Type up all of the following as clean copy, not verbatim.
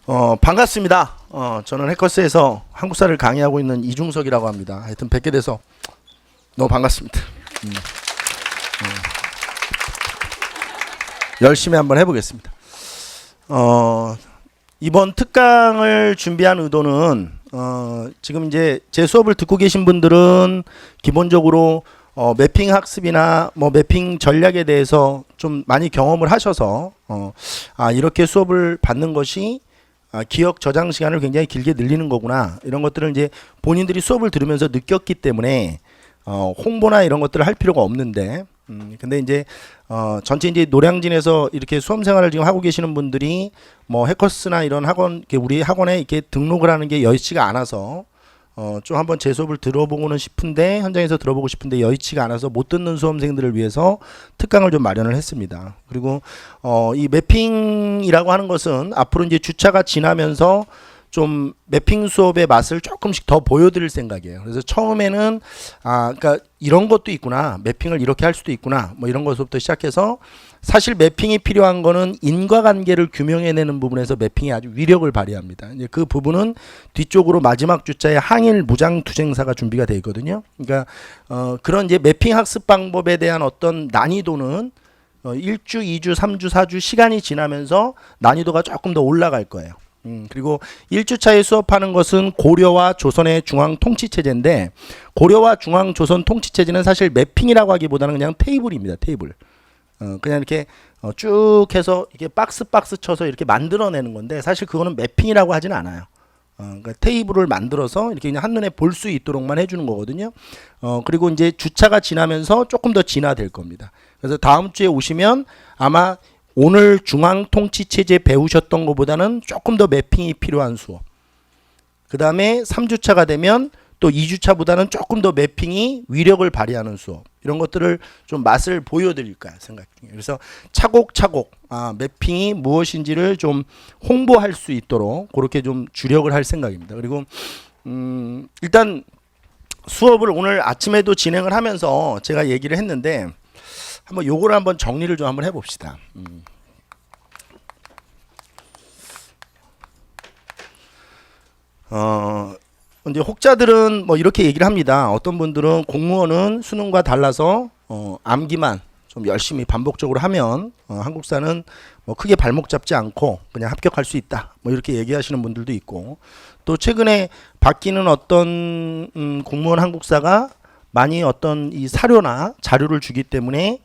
반갑습니다. 저는 해커스에서 한국사를 강의하고 있는 이중석이라고 합니다. 하여튼 뵙게 돼서 너무 반갑습니다. 열심히 한번 해보겠습니다. 이번 특강을 준비한 의도는 지금 이제 제 수업을 듣고 계신 분들은 기본적으로 매핑 학습이나 뭐 매핑 전략에 대해서 좀 많이 경험을 하셔서 이렇게 수업을 받는 것이 기억 저장 시간을 굉장히 길게 늘리는 거구나, 이런 것들을 이제 본인들이 수업을 들으면서 느꼈기 때문에 홍보나 이런 것들을 할 필요가 없는데, 근데 이제 전체 이제 노량진에서 이렇게 수험 생활을 지금 하고 계시는 분들이 뭐 해커스나 이런 학원, 우리 학원에 이렇게 등록을 하는 게 여의치가 않아서 좀 한번 제 수업을 들어보고는 싶은데, 현장에서 들어보고 싶은데 여의치가 않아서 못 듣는 수험생들을 위해서 특강을 좀 마련을 했습니다. 그리고 이 매핑이라고 하는 것은 앞으로 이제 주차가 지나면서 좀 매핑 수업의 맛을 조금씩 더 보여드릴 생각이에요. 그래서 처음에는 그러니까 이런 것도 있구나, 매핑을 이렇게 할 수도 있구나, 뭐 이런 것부터 시작해서, 사실 매핑이 필요한 거는 인과관계를 규명해내는 부분에서 매핑이 아주 위력을 발휘합니다. 이제 그 부분은 뒤쪽으로 마지막 주자에 항일 무장투쟁사가 준비가 되어 있거든요. 그러니까 그런 이제 매핑 학습 방법에 대한 어떤 난이도는 1주, 2주, 3주, 4주 시간이 지나면서 난이도가 조금 더 올라갈 거예요. 그리고 1주차에 수업하는 것은 고려와 조선의 중앙 통치체제인데, 고려와 중앙 조선 통치체제는 사실 매핑이라고 하기보다는 그냥 테이블입니다. 테이블. 그냥 이렇게 쭉 해서 이렇게 박스 쳐서 이렇게 만들어내는 건데, 사실 그거는 매핑이라고 하진 않아요. 그러니까 테이블을 만들어서 이렇게 그냥 한눈에 볼 수 있도록만 해주는 거거든요. 그리고 이제 주차가 지나면서 조금 더 진화될 겁니다. 그래서 다음 주에 오시면 아마 오늘 중앙통치체제 배우셨던 것보다는 조금 더 매핑이 필요한 수업, 그 다음에 3주차가 되면 또 2주차보다는 조금 더 매핑이 위력을 발휘하는 수업, 이런 것들을 좀 맛을 보여드릴까 생각 중이에요. 그래서 차곡차곡 매핑이 무엇인지를 좀 홍보할 수 있도록 그렇게 좀 주력을 할 생각입니다. 그리고 일단 수업을 오늘 아침에도 진행을 하면서 제가 얘기를 했는데, 한번 요거를 한번 정리를 좀 한번 해봅시다. 이제 혹자들은 뭐 이렇게 얘기를 합니다. 어떤 분들은 공무원은 수능과 달라서 암기만 좀 열심히 반복적으로 하면 한국사는 뭐 크게 발목 잡지 않고 그냥 합격할 수 있다, 뭐 이렇게 얘기하시는 분들도 있고, 또 최근에 바뀌는 어떤 공무원 한국사가 많이 어떤 이 사료나 자료를 주기 때문에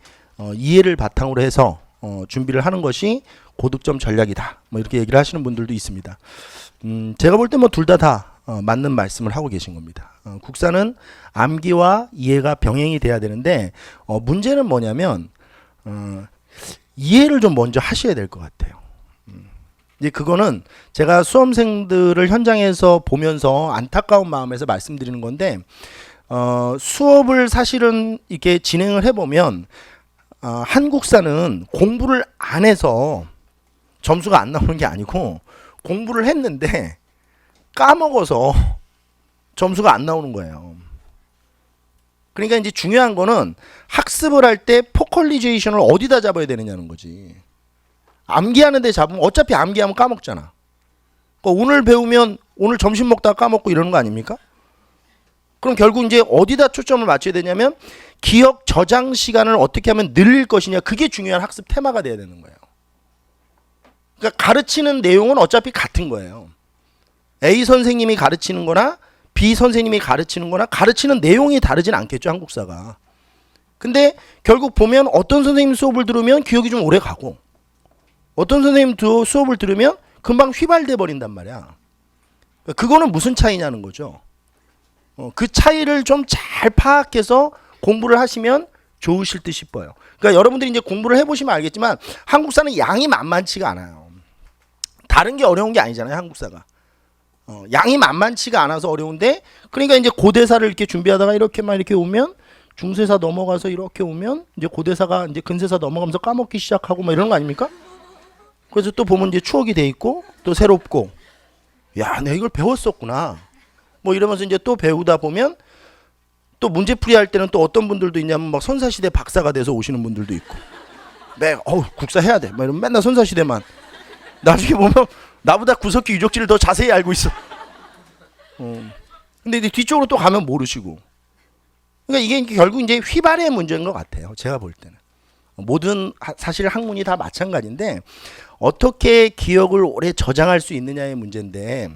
이해를 바탕으로 해서 준비를 하는 것이 고득점 전략이다, 뭐 이렇게 얘기를 하시는 분들도 있습니다. 제가 볼 때 뭐 둘 다 맞는 말씀을 하고 계신 겁니다. 국사는 암기와 이해가 병행이 돼야 되는데, 문제는 뭐냐면 이해를 좀 먼저 하셔야 될 것 같아요. 이제 그거는 제가 수험생들을 현장에서 보면서 안타까운 마음에서 말씀드리는 건데, 수업을 사실은 이렇게 진행을 해보면 한국사는 공부를 안 해서 점수가 안 나오는 게 아니고, 공부를 했는데 까먹어서 점수가 안 나오는 거예요. 그러니까 이제 중요한 거는 학습을 할 때 포컬리제이션을 어디다 잡아야 되느냐는 거지. 암기하는 데 잡으면 어차피 암기하면 까먹잖아. 그러니까 오늘 배우면 오늘 점심 먹다가 까먹고 이러는 거 아닙니까? 그럼 결국 이제 어디다 초점을 맞춰야 되냐면 기억 저장 시간을 어떻게 하면 늘릴 것이냐, 그게 중요한 학습 테마가 돼야 되는 거예요. 그러니까 가르치는 내용은 어차피 같은 거예요. A 선생님이 가르치는 거나 B 선생님이 가르치는 거나 가르치는 내용이 다르진 않겠죠, 한국사가. 근데 결국 보면 어떤 선생님 수업을 들으면 기억이 좀 오래 가고, 어떤 선생님 수업을 들으면 금방 휘발돼 버린단 말이야. 그거는 무슨 차이냐는 거죠. 그 차이를 좀 잘 파악해서 공부를 하시면 좋으실 듯 싶어요. 그러니까 여러분들이 이제 공부를 해보시면 알겠지만 한국사는 양이 만만치가 않아요. 다른 게 어려운 게 아니잖아요, 한국사가. 양이 만만치가 않아서 어려운데, 그러니까 이제 고대사를 이렇게 준비하다가 이렇게만 이렇게 오면, 중세사 넘어가서 이렇게 오면 이제 고대사가 이제 근세사 넘어가면서 까먹기 시작하고 뭐 이런 거 아닙니까? 그래서 또 보면 이제 추억이 돼 있고 또 새롭고, 야, 내가 이걸 배웠었구나, 뭐 이러면서 이제 또 배우다 보면 또 문제풀이 할 때는 또 어떤 분들도 있냐면 막 선사시대 박사가 돼서 오시는 분들도 있고, 국사 해야 돼, 막 이러면 맨날 선사시대만 나중에 보면 나보다 구석기 유적지를 더 자세히 알고 있어. 근데 이제 뒤쪽으로 또 가면 모르시고. 그러니까 이게 결국 이제 휘발의 문제인 것 같아요. 제가 볼 때는. 모든 사실 학문이 다 마찬가지인데 어떻게 기억을 오래 저장할 수 있느냐의 문제인데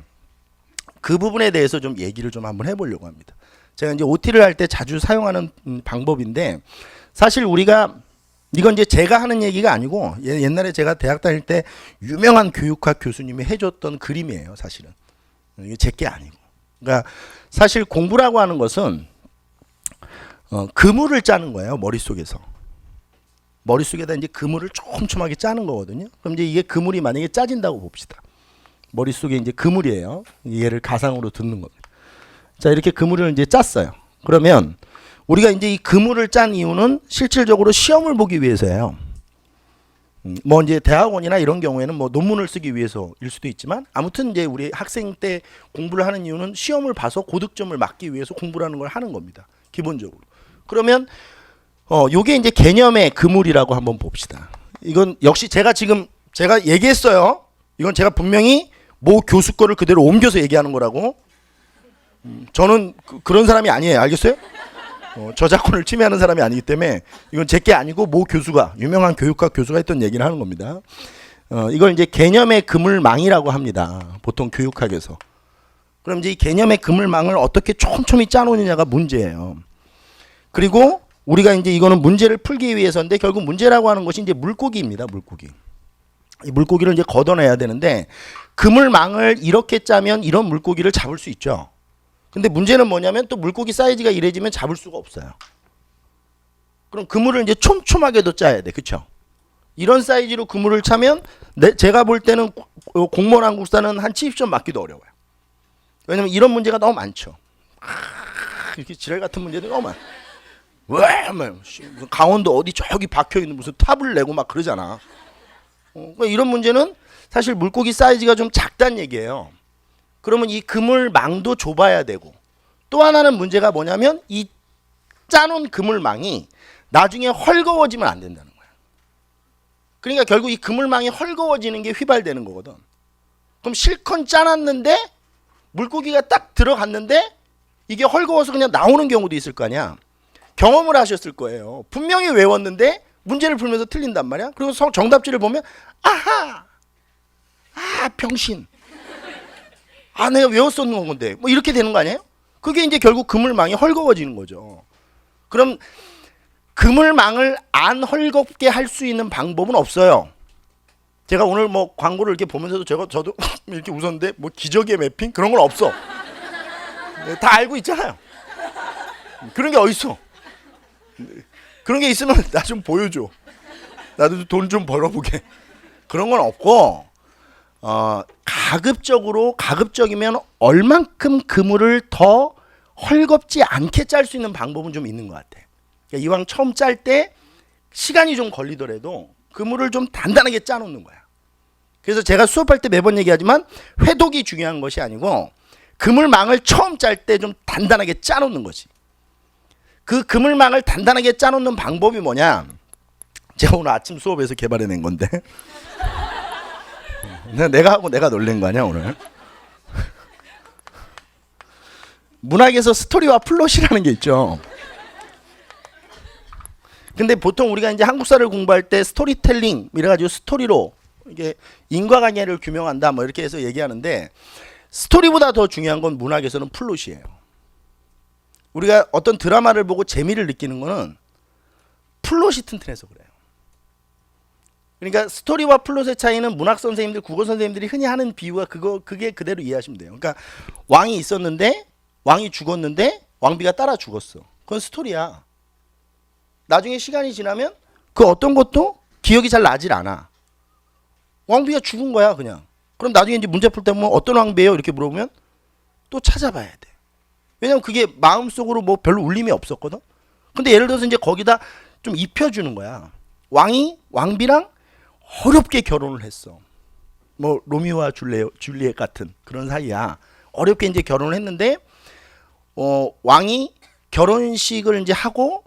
그 부분에 대해서 좀 얘기를 좀 한번 해보려고 합니다. 제가 이제 OT를 할 때 자주 사용하는 방법인데 사실 우리가 이건 이제 제가 하는 얘기가 아니고 옛날에 제가 대학 다닐 때 유명한 교육학 교수님이 해줬던 그림이에요. 사실은 이게 제 게 아니고. 그러니까 사실 공부라고 하는 것은 그물을 짜는 거예요. 머릿속에서. 머릿속에다 이제 그물을 촘촘하게 짜는 거거든요. 그럼 이제 이게 그물이 만약에 짜진다고 봅시다. 머릿속에 이제 그물이에요. 얘를 가상으로 듣는 겁니다. 자, 이렇게 그물을 이제 짰어요. 그러면 우리가 이제 이 그물을 짠 이유는 실질적으로 시험을 보기 위해서예요. 뭐 이제 대학원이나 이런 경우에는 뭐 논문을 쓰기 위해서일 수도 있지만 아무튼 이제 우리 학생 때 공부를 하는 이유는 시험을 봐서 고득점을 맞기 위해서 공부를 하는 걸 하는 겁니다. 기본적으로. 그러면 요게 이제 개념의 그물이라고 한번 봅시다. 이건 역시 제가 얘기했어요. 이건 제가 분명히 모 교수 거를 그대로 옮겨서 얘기하는 거라고. 저는 그런 사람이 아니에요. 알겠어요? 저작권을 침해하는 사람이 아니기 때문에 이건 제 게 아니고 모 교수가 유명한 교육학 교수가 했던 얘기를 하는 겁니다. 이걸 이제 개념의 그물망이라고 합니다. 보통 교육학에서. 그럼 이제 이 개념의 그물망을 어떻게 촘촘히 짜놓느냐가 문제예요. 그리고 우리가 이제 이거는 문제를 풀기 위해서인데 결국 문제라고 하는 것이 이제 물고기입니다. 물고기. 이 물고기를 이제 걷어내야 되는데 그물망을 이렇게 짜면 이런 물고기를 잡을 수 있죠. 근데 문제는 뭐냐면 또 물고기 사이즈가 이래지면 잡을 수가 없어요. 그럼 그물을 이제 촘촘하게도 짜야 돼. 그쵸? 이런 사이즈로 그물을 차면 제가 볼 때는 공무원 한국사는 한 70점 맞기도 어려워요. 왜냐면 이런 문제가 너무 많죠. 이렇게 지랄 같은 문제들이 너무 많아. 왜? 강원도 어디 저기 박혀있는 무슨 탑을 내고 막 그러잖아. 그러니까 이런 문제는 사실 물고기 사이즈가 좀 작다는 얘기예요. 그러면 이 그물망도 좁아야 되고 또 하나는 문제가 뭐냐면 이 짜놓은 그물망이 나중에 헐거워지면 안 된다는 거야. 그러니까 결국 이 그물망이 헐거워지는 게 휘발되는 거거든. 그럼 실컷 짜놨는데 물고기가 딱 들어갔는데 이게 헐거워서 그냥 나오는 경우도 있을 거 아니야. 경험을 하셨을 거예요. 분명히 외웠는데 문제를 풀면서 틀린단 말이야. 그리고 정답지를 보면 아하! 아, 병신. 아, 내가 외웠었는 건데. 뭐 이렇게 되는 거 아니에요? 그게 이제 결국 그물망이 헐거워지는 거죠. 그럼 그물망을 안 헐겁게 할 수 있는 방법은 없어요. 제가 오늘 뭐 광고를 이렇게 보면서도 저도 이렇게 웃었는데 뭐 기적의 매핑? 그런 건 없어. 다 알고 있잖아요. 그런 게 어딨어. 그런 게 있으면 나 좀 보여줘. 나도 돈 좀 벌어보게. 그런 건 없고 가급적이면 얼만큼 그물을 더 헐겁지 않게 짤 수 있는 방법은 좀 있는 것 같아. 그러니까 이왕 처음 짤 때 시간이 좀 걸리더라도 그물을 좀 단단하게 짜놓는 거야. 그래서 제가 수업할 때 매번 얘기하지만 회독이 중요한 것이 아니고 그물망을 처음 짤 때 좀 단단하게 짜놓는 거지. 그 그물망을 단단하게 짜놓는 방법이 뭐냐? 제가 오늘 아침 수업에서 개발해낸 건데 내가 하고 내가 놀란 거 아니야 오늘. 문학에서 스토리와 플롯이라는 게 있죠. 근데 보통 우리가 이제 한국사를 공부할 때 스토리텔링 이래가지고 스토리로 이게 인과관계를 규명한다 뭐 이렇게 해서 얘기하는데 스토리보다 더 중요한 건 문학에서는 플롯이에요. 우리가 어떤 드라마를 보고 재미를 느끼는 거는 플롯이 튼튼해서 그래요. 그러니까 스토리와 플롯의 차이는 문학 선생님들, 국어 선생님들이 흔히 하는 비유가 그게 그대로 이해하시면 돼요. 그러니까 왕이 있었는데 왕이 죽었는데 왕비가 따라 죽었어. 그건 스토리야. 나중에 시간이 지나면 그 어떤 것도 기억이 잘 나질 않아. 왕비가 죽은 거야 그냥. 그럼 나중에 이제 문제 풀 때 보면 어떤 왕비예요? 이렇게 물어보면 또 찾아봐야 돼. 왜냐면 그게 마음속으로 뭐 별로 울림이 없었거든. 근데 예를 들어서 이제 거기다 좀 입혀주는 거야. 왕비랑 어렵게 결혼을 했어. 뭐 로미오와 줄리엣 같은 그런 사이야. 어렵게 이제 결혼을 했는데 왕이 결혼식을 이제 하고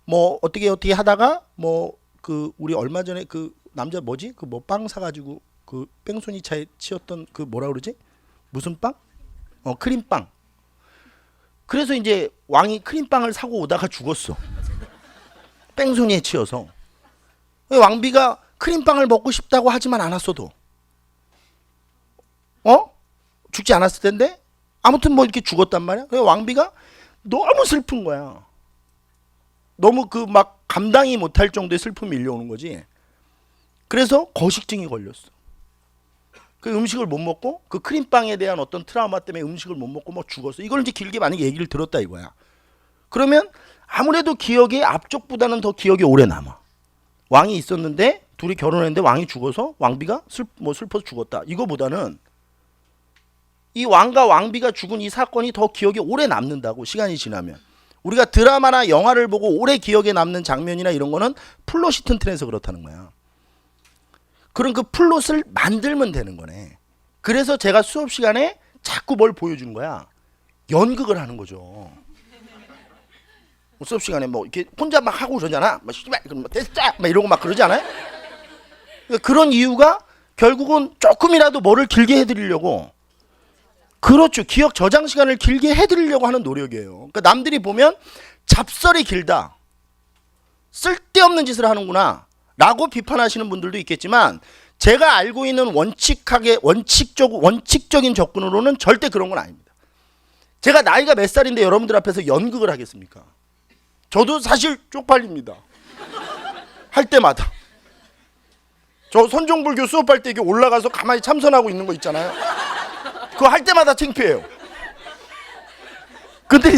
뭐 어떻게 하다가 뭐 그 우리 얼마 전에 그 남자 뭐지? 그 뭐 빵 사가지고 그 뺑소니 차에 치였던 그 뭐라 그러지? 무슨 빵? 크림빵. 그래서 이제 왕이 크림빵을 사고 오다가 죽었어. 뺑소니에 치여서. 왕비가 크림빵을 먹고 싶다고 하지만 않았어도 죽지 않았을 텐데 아무튼 뭐 이렇게 죽었단 말이야. 그래서 왕비가 너무 슬픈 거야. 너무 그 막 감당이 못할 정도의 슬픔이 밀려오는 거지. 그래서 거식증이 걸렸어. 그 음식을 못 먹고 그 크림빵에 대한 어떤 트라우마 때문에 음식을 못 먹고 뭐 죽었어. 이걸 이제 길게 만약에 얘기를 들었다 이거야. 그러면 아무래도 기억이 앞쪽보다는 더 기억이 오래 남아. 왕이 있었는데 둘이 결혼했는데 왕이 죽어서 왕비가 슬퍼서 죽었다. 이거보다는 이 왕과 왕비가 죽은 이 사건이 더 기억이 오래 남는다고. 시간이 지나면 우리가 드라마나 영화를 보고 오래 기억에 남는 장면이나 이런 거는 플롯이 튼튼해서 그렇다는 거야. 그런 그 플롯을 만들면 되는 거네. 그래서 제가 수업 시간에 자꾸 뭘 보여주는 거야. 연극을 하는 거죠. 수업 시간에 뭐 이렇게 혼자 막 하고 그러잖아. 막 됐다 막 이러고 막 그러지 않아요? 그런 이유가 결국은 조금이라도 뭐를 길게 해드리려고. 그렇죠. 기억 저장 시간을 길게 해드리려고 하는 노력이에요. 그러니까 남들이 보면 잡설이 길다, 쓸데없는 짓을 하는구나 라고 비판하시는 분들도 있겠지만, 제가 알고 있는 원칙적인 접근으로는 절대 그런 건 아닙니다. 제가 나이가 몇 살인데 여러분들 앞에서 연극을 하겠습니까? 저도 사실 쪽팔립니다. 할 때마다. 저 선종불교 수업할 때 이게 올라가서 가만히 참선하고 있는 거 있잖아요. 그거 할 때마다 창피해요. 근데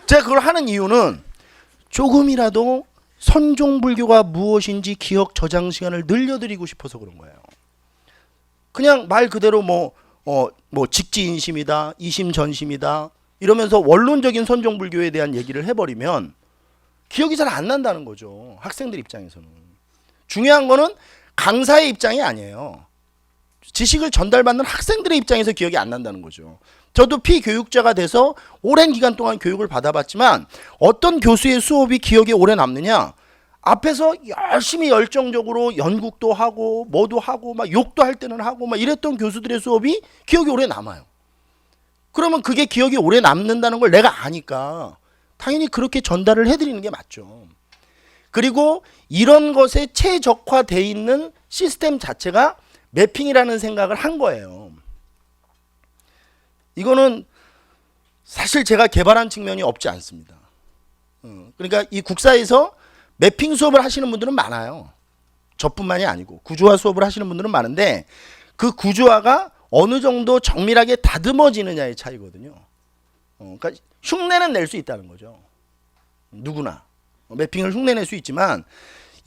제가 그걸 하는 이유는 조금이라도 선종불교가 무엇인지 기억 저장 시간을 늘려드리고 싶어서 그런 거예요. 그냥 말 그대로 뭐 직지인심이다, 이심전심이다 이러면서 원론적인 선종불교에 대한 얘기를 해버리면 기억이 잘 안 난다는 거죠. 학생들 입장에서는. 중요한 거는 강사의 입장이 아니에요. 지식을 전달받는 학생들의 입장에서 기억이 안 난다는 거죠. 저도 피교육자가 돼서 오랜 기간 동안 교육을 받아봤지만 어떤 교수의 수업이 기억에 오래 남느냐, 앞에서 열심히 열정적으로 연극도 하고 뭐도 하고 막 욕도 할 때는 하고 막 이랬던 교수들의 수업이 기억이 오래 남아요. 그러면 그게 기억이 오래 남는다는 걸 내가 아니까 당연히 그렇게 전달을 해드리는 게 맞죠. 그리고 이런 것에 최적화되어 있는 시스템 자체가 매핑이라는 생각을 한 거예요. 이거는 사실 제가 개발한 측면이 없지 않습니다. 그러니까 이 국사에서 매핑 수업을 하시는 분들은 많아요. 저뿐만이 아니고 구조화 수업을 하시는 분들은 많은데 그 구조화가 어느 정도 정밀하게 다듬어지느냐의 차이거든요. 그러니까 흉내는 낼 수 있다는 거죠. 누구나 매핑을 흉내낼 수 있지만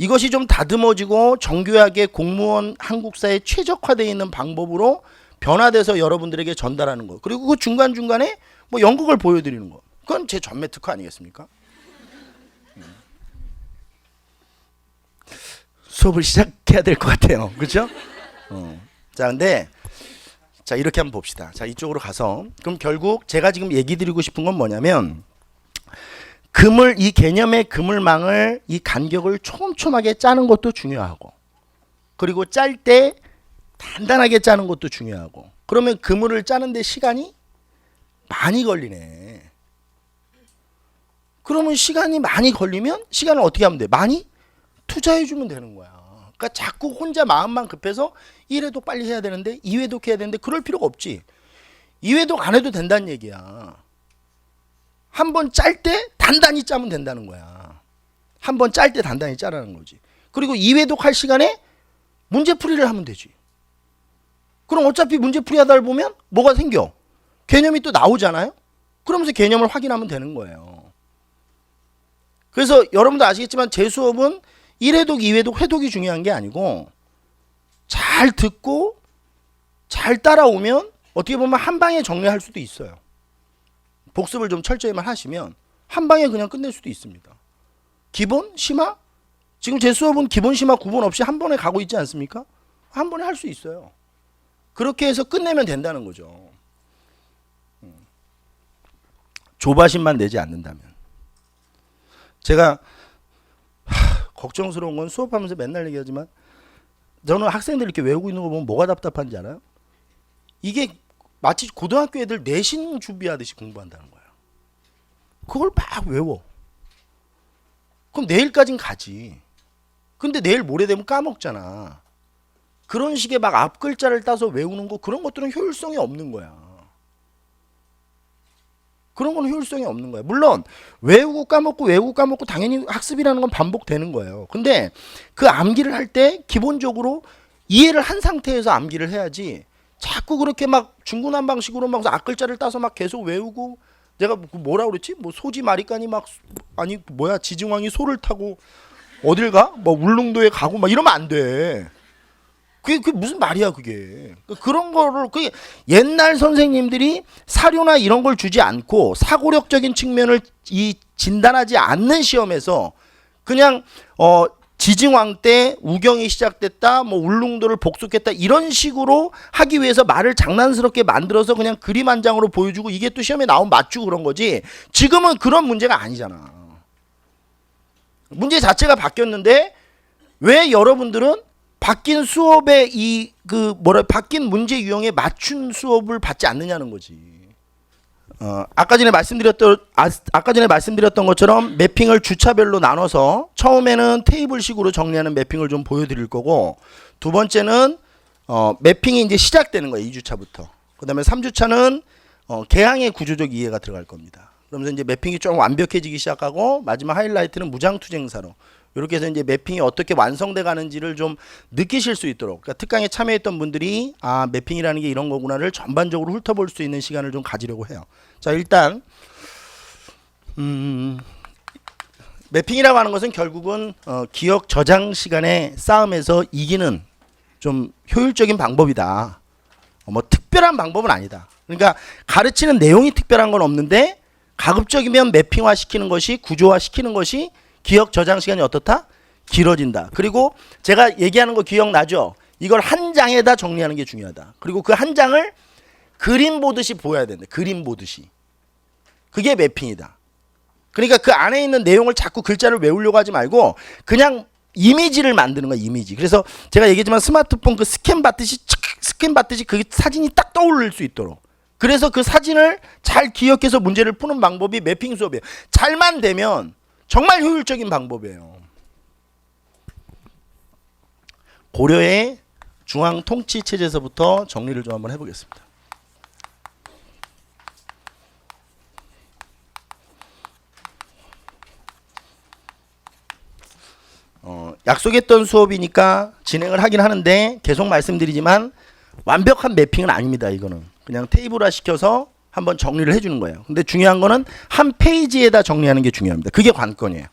이것이 좀 다듬어지고 정교하게 공무원 한국사에 최적화되어 있는 방법으로 변화돼서 여러분들에게 전달하는 거, 그리고 그 중간중간에 뭐 연극을 보여드리는 거, 그건 제 전매 특허 아니겠습니까? 수업을 시작해야 될 것 같아요. 그렇죠? 자, 근데 자, 이렇게 한번 봅시다. 자, 이쪽으로 가서 그럼 결국 제가 지금 얘기 드리고 싶은 건 뭐냐면, 이 개념의 그물망을, 이 간격을 촘촘하게 짜는 것도 중요하고, 그리고 짤 때 단단하게 짜는 것도 중요하고. 그러면 그물을 짜는데 시간이 많이 걸리네. 그러면 시간이 많이 걸리면 시간을 어떻게 하면 돼? 많이 투자해주면 되는 거야. 그러니까 자꾸 혼자 마음만 급해서 1회독 빨리 해야 되는데 2회독 해야 되는데 그럴 필요가 없지. 2회독 안 해도 된다는 얘기야. 한 번 짤 때 단단히 짜면 된다는 거야. 한 번 짤 때 단단히 짜라는 거지. 그리고 2회독 할 시간에 문제풀이를 하면 되지. 그럼 어차피 문제풀이 하다 보면 뭐가 생겨? 개념이 또 나오잖아요. 그러면서 개념을 확인하면 되는 거예요. 그래서 여러분도 아시겠지만 제 수업은 1회독, 2회독, 회독이 중요한 게 아니고 잘 듣고 잘 따라오면 어떻게 보면 한 방에 정리할 수도 있어요. 복습을 좀 철저히만 하시면 한 방에 그냥 끝낼 수도 있습니다. 기본, 심화? 지금 제 수업은 기본, 심화 구분 없이 한 번에 가고 있지 않습니까? 한 번에 할 수 있어요. 그렇게 해서 끝내면 된다는 거죠. 조바심만 내지 않는다면. 제가 걱정스러운 건 수업하면서 맨날 얘기하지만 저는 학생들 이렇게 외우고 있는 거 보면 뭐가 답답한지 알아요? 이게 마치 고등학교 애들 내신 준비하듯이 공부한다는 거예요. 그걸 막 외워. 그럼 내일까진 가지. 근데 내일 모레 되면 까먹잖아. 그런 식의 막 앞글자를 따서 외우는 거, 그런 것들은 효율성이 없는 거야. 그런 건 효율성이 없는 거야. 물론 외우고 까먹고 당연히 학습이라는 건 반복되는 거예요. 근데 그 암기를 할 때 기본적으로 이해를 한 상태에서 암기를 해야지, 자꾸 그렇게 막 중구난방식으로 막 앞글자를 따서 막 계속 외우고, 내가 뭐라 그랬지? 뭐 소지 마리까니 막, 아니 뭐야, 지증왕이 소를 타고 어딜 가? 뭐 울릉도에 가고 막 이러면 안 돼. 그게 무슨 말이야 그게. 그런 거를, 그게 옛날 선생님들이 사료나 이런 걸 주지 않고 사고력적인 측면을 진단하지 않는 시험에서 그냥 지증왕 때 우경이 시작됐다, 뭐 울릉도를 복속했다, 이런 식으로 하기 위해서 말을 장난스럽게 만들어서 그냥 그림 한 장으로 보여주고, 이게 또 시험에 나오면 맞추고 그런 거지. 지금은 그런 문제가 아니잖아. 문제 자체가 바뀌었는데 왜 여러분들은 바뀐 수업의 바뀐 문제 유형에 맞춘 수업을 받지 않느냐는 거지. 아까 전에 말씀드렸던 것처럼 매핑을 주차별로 나눠서 처음에는 테이블식으로 정리하는 매핑을 좀 보여드릴 거고, 두 번째는 매핑이 이제 시작되는 거예요. 2주차부터. 그 다음에 3주차는 개항의 구조적 이해가 들어갈 겁니다. 그러면서 이제 매핑이 좀 완벽해지기 시작하고, 마지막 하이라이트는 무장투쟁사로, 이렇게 해서 이제 매핑이 어떻게 완성돼 가는지를 좀 느끼실 수 있도록, 그러니까 특강에 참여했던 분들이 매핑이라는 게 이런 거구나를 전반적으로 훑어볼 수 있는 시간을 좀 가지려고 해요. 자, 일단 매핑이라고 하는 것은 결국은 기억 저장 시간의 싸움에서 이기는 좀 효율적인 방법이다. 뭐 특별한 방법은 아니다. 그러니까 가르치는 내용이 특별한 건 없는데, 가급적이면 매핑화 시키는 것이, 구조화 시키는 것이 기억 저장 시간이 어떻다? 길어진다. 그리고 제가 얘기하는 거 기억나죠? 이걸 한 장에다 정리하는 게 중요하다. 그리고 그 한 장을 그림 보듯이 보여야 된다. 그림 보듯이. 그게 매핑이다. 그러니까 그 안에 있는 내용을 자꾸 글자를 외우려고 하지 말고 그냥 이미지를 만드는 거야. 이미지. 그래서 제가 얘기했지만 스마트폰 그 스캔 받듯이 그 사진이 딱 떠오를 수 있도록, 그래서 그 사진을 잘 기억해서 문제를 푸는 방법이 매핑 수업이에요. 잘만 되면 정말 효율적인 방법이에요. 고려의 중앙 통치 체제에서부터 정리를 좀 한번 해보겠습니다. 약속했던 수업이니까 진행을 하긴 하는데, 계속 말씀드리지만 완벽한 매핑은 아닙니다. 이거는 그냥 테이블화 시켜서 한번 정리를 해주는 거예요. 근데 중요한 거는 한 페이지에다 정리하는 게 중요합니다. 그게 관건이에요.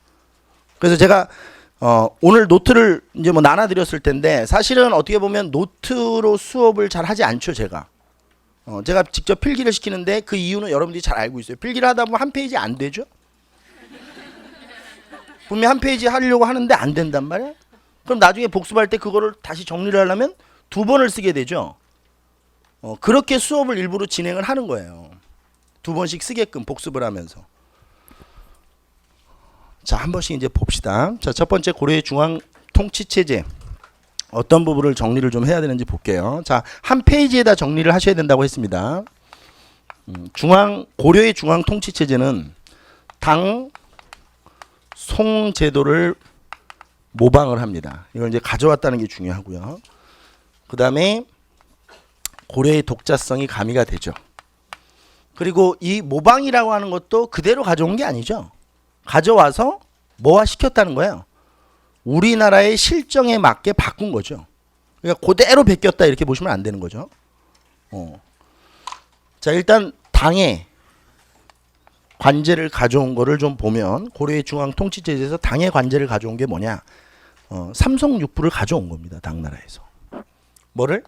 그래서 제가 오늘 노트를 이제 뭐 나눠드렸을 텐데, 사실은 어떻게 보면 노트로 수업을 잘 하지 않죠. 제가 직접 필기를 시키는데, 그 이유는 여러분들이 잘 알고 있어요. 필기를 하다 보면 한 페이지 안 되죠. 분명 한 페이지 하려고 하는데 안 된단 말이야. 그럼 나중에 복습할 때 그거를 다시 정리를 하려면 2번을 쓰게 되죠. 그렇게 수업을 일부러 진행을 하는 거예요. 2번씩 쓰게끔 복습을 하면서. 자, 한 번씩 이제 봅시다. 자, 첫 번째 고려의 중앙 통치 체제, 어떤 부분을 정리를 좀 해야 되는지 볼게요. 자, 한 페이지에다 정리를 하셔야 된다고 했습니다. 고려의 중앙 통치 체제는 당 송 제도를 모방을 합니다. 이걸 이제 가져왔다는 게 중요하고요. 그 다음에 고려의 독자성이 가미가 되죠. 그리고 이 모방이라고 하는 것도 그대로 가져온 게 아니죠. 가져와서 뭐화 시켰다는 거예요. 우리나라의 실정에 맞게 바꾼 거죠. 그러니까 그대로 베꼈다 이렇게 보시면 안 되는 거죠. 자, 일단 당의 관제를 가져온 거를 좀 보면, 고려의 중앙 통치 체제에서 당의 관제를 가져온 게 뭐냐? 삼성육부를 가져온 겁니다. 당나라에서. 뭐를?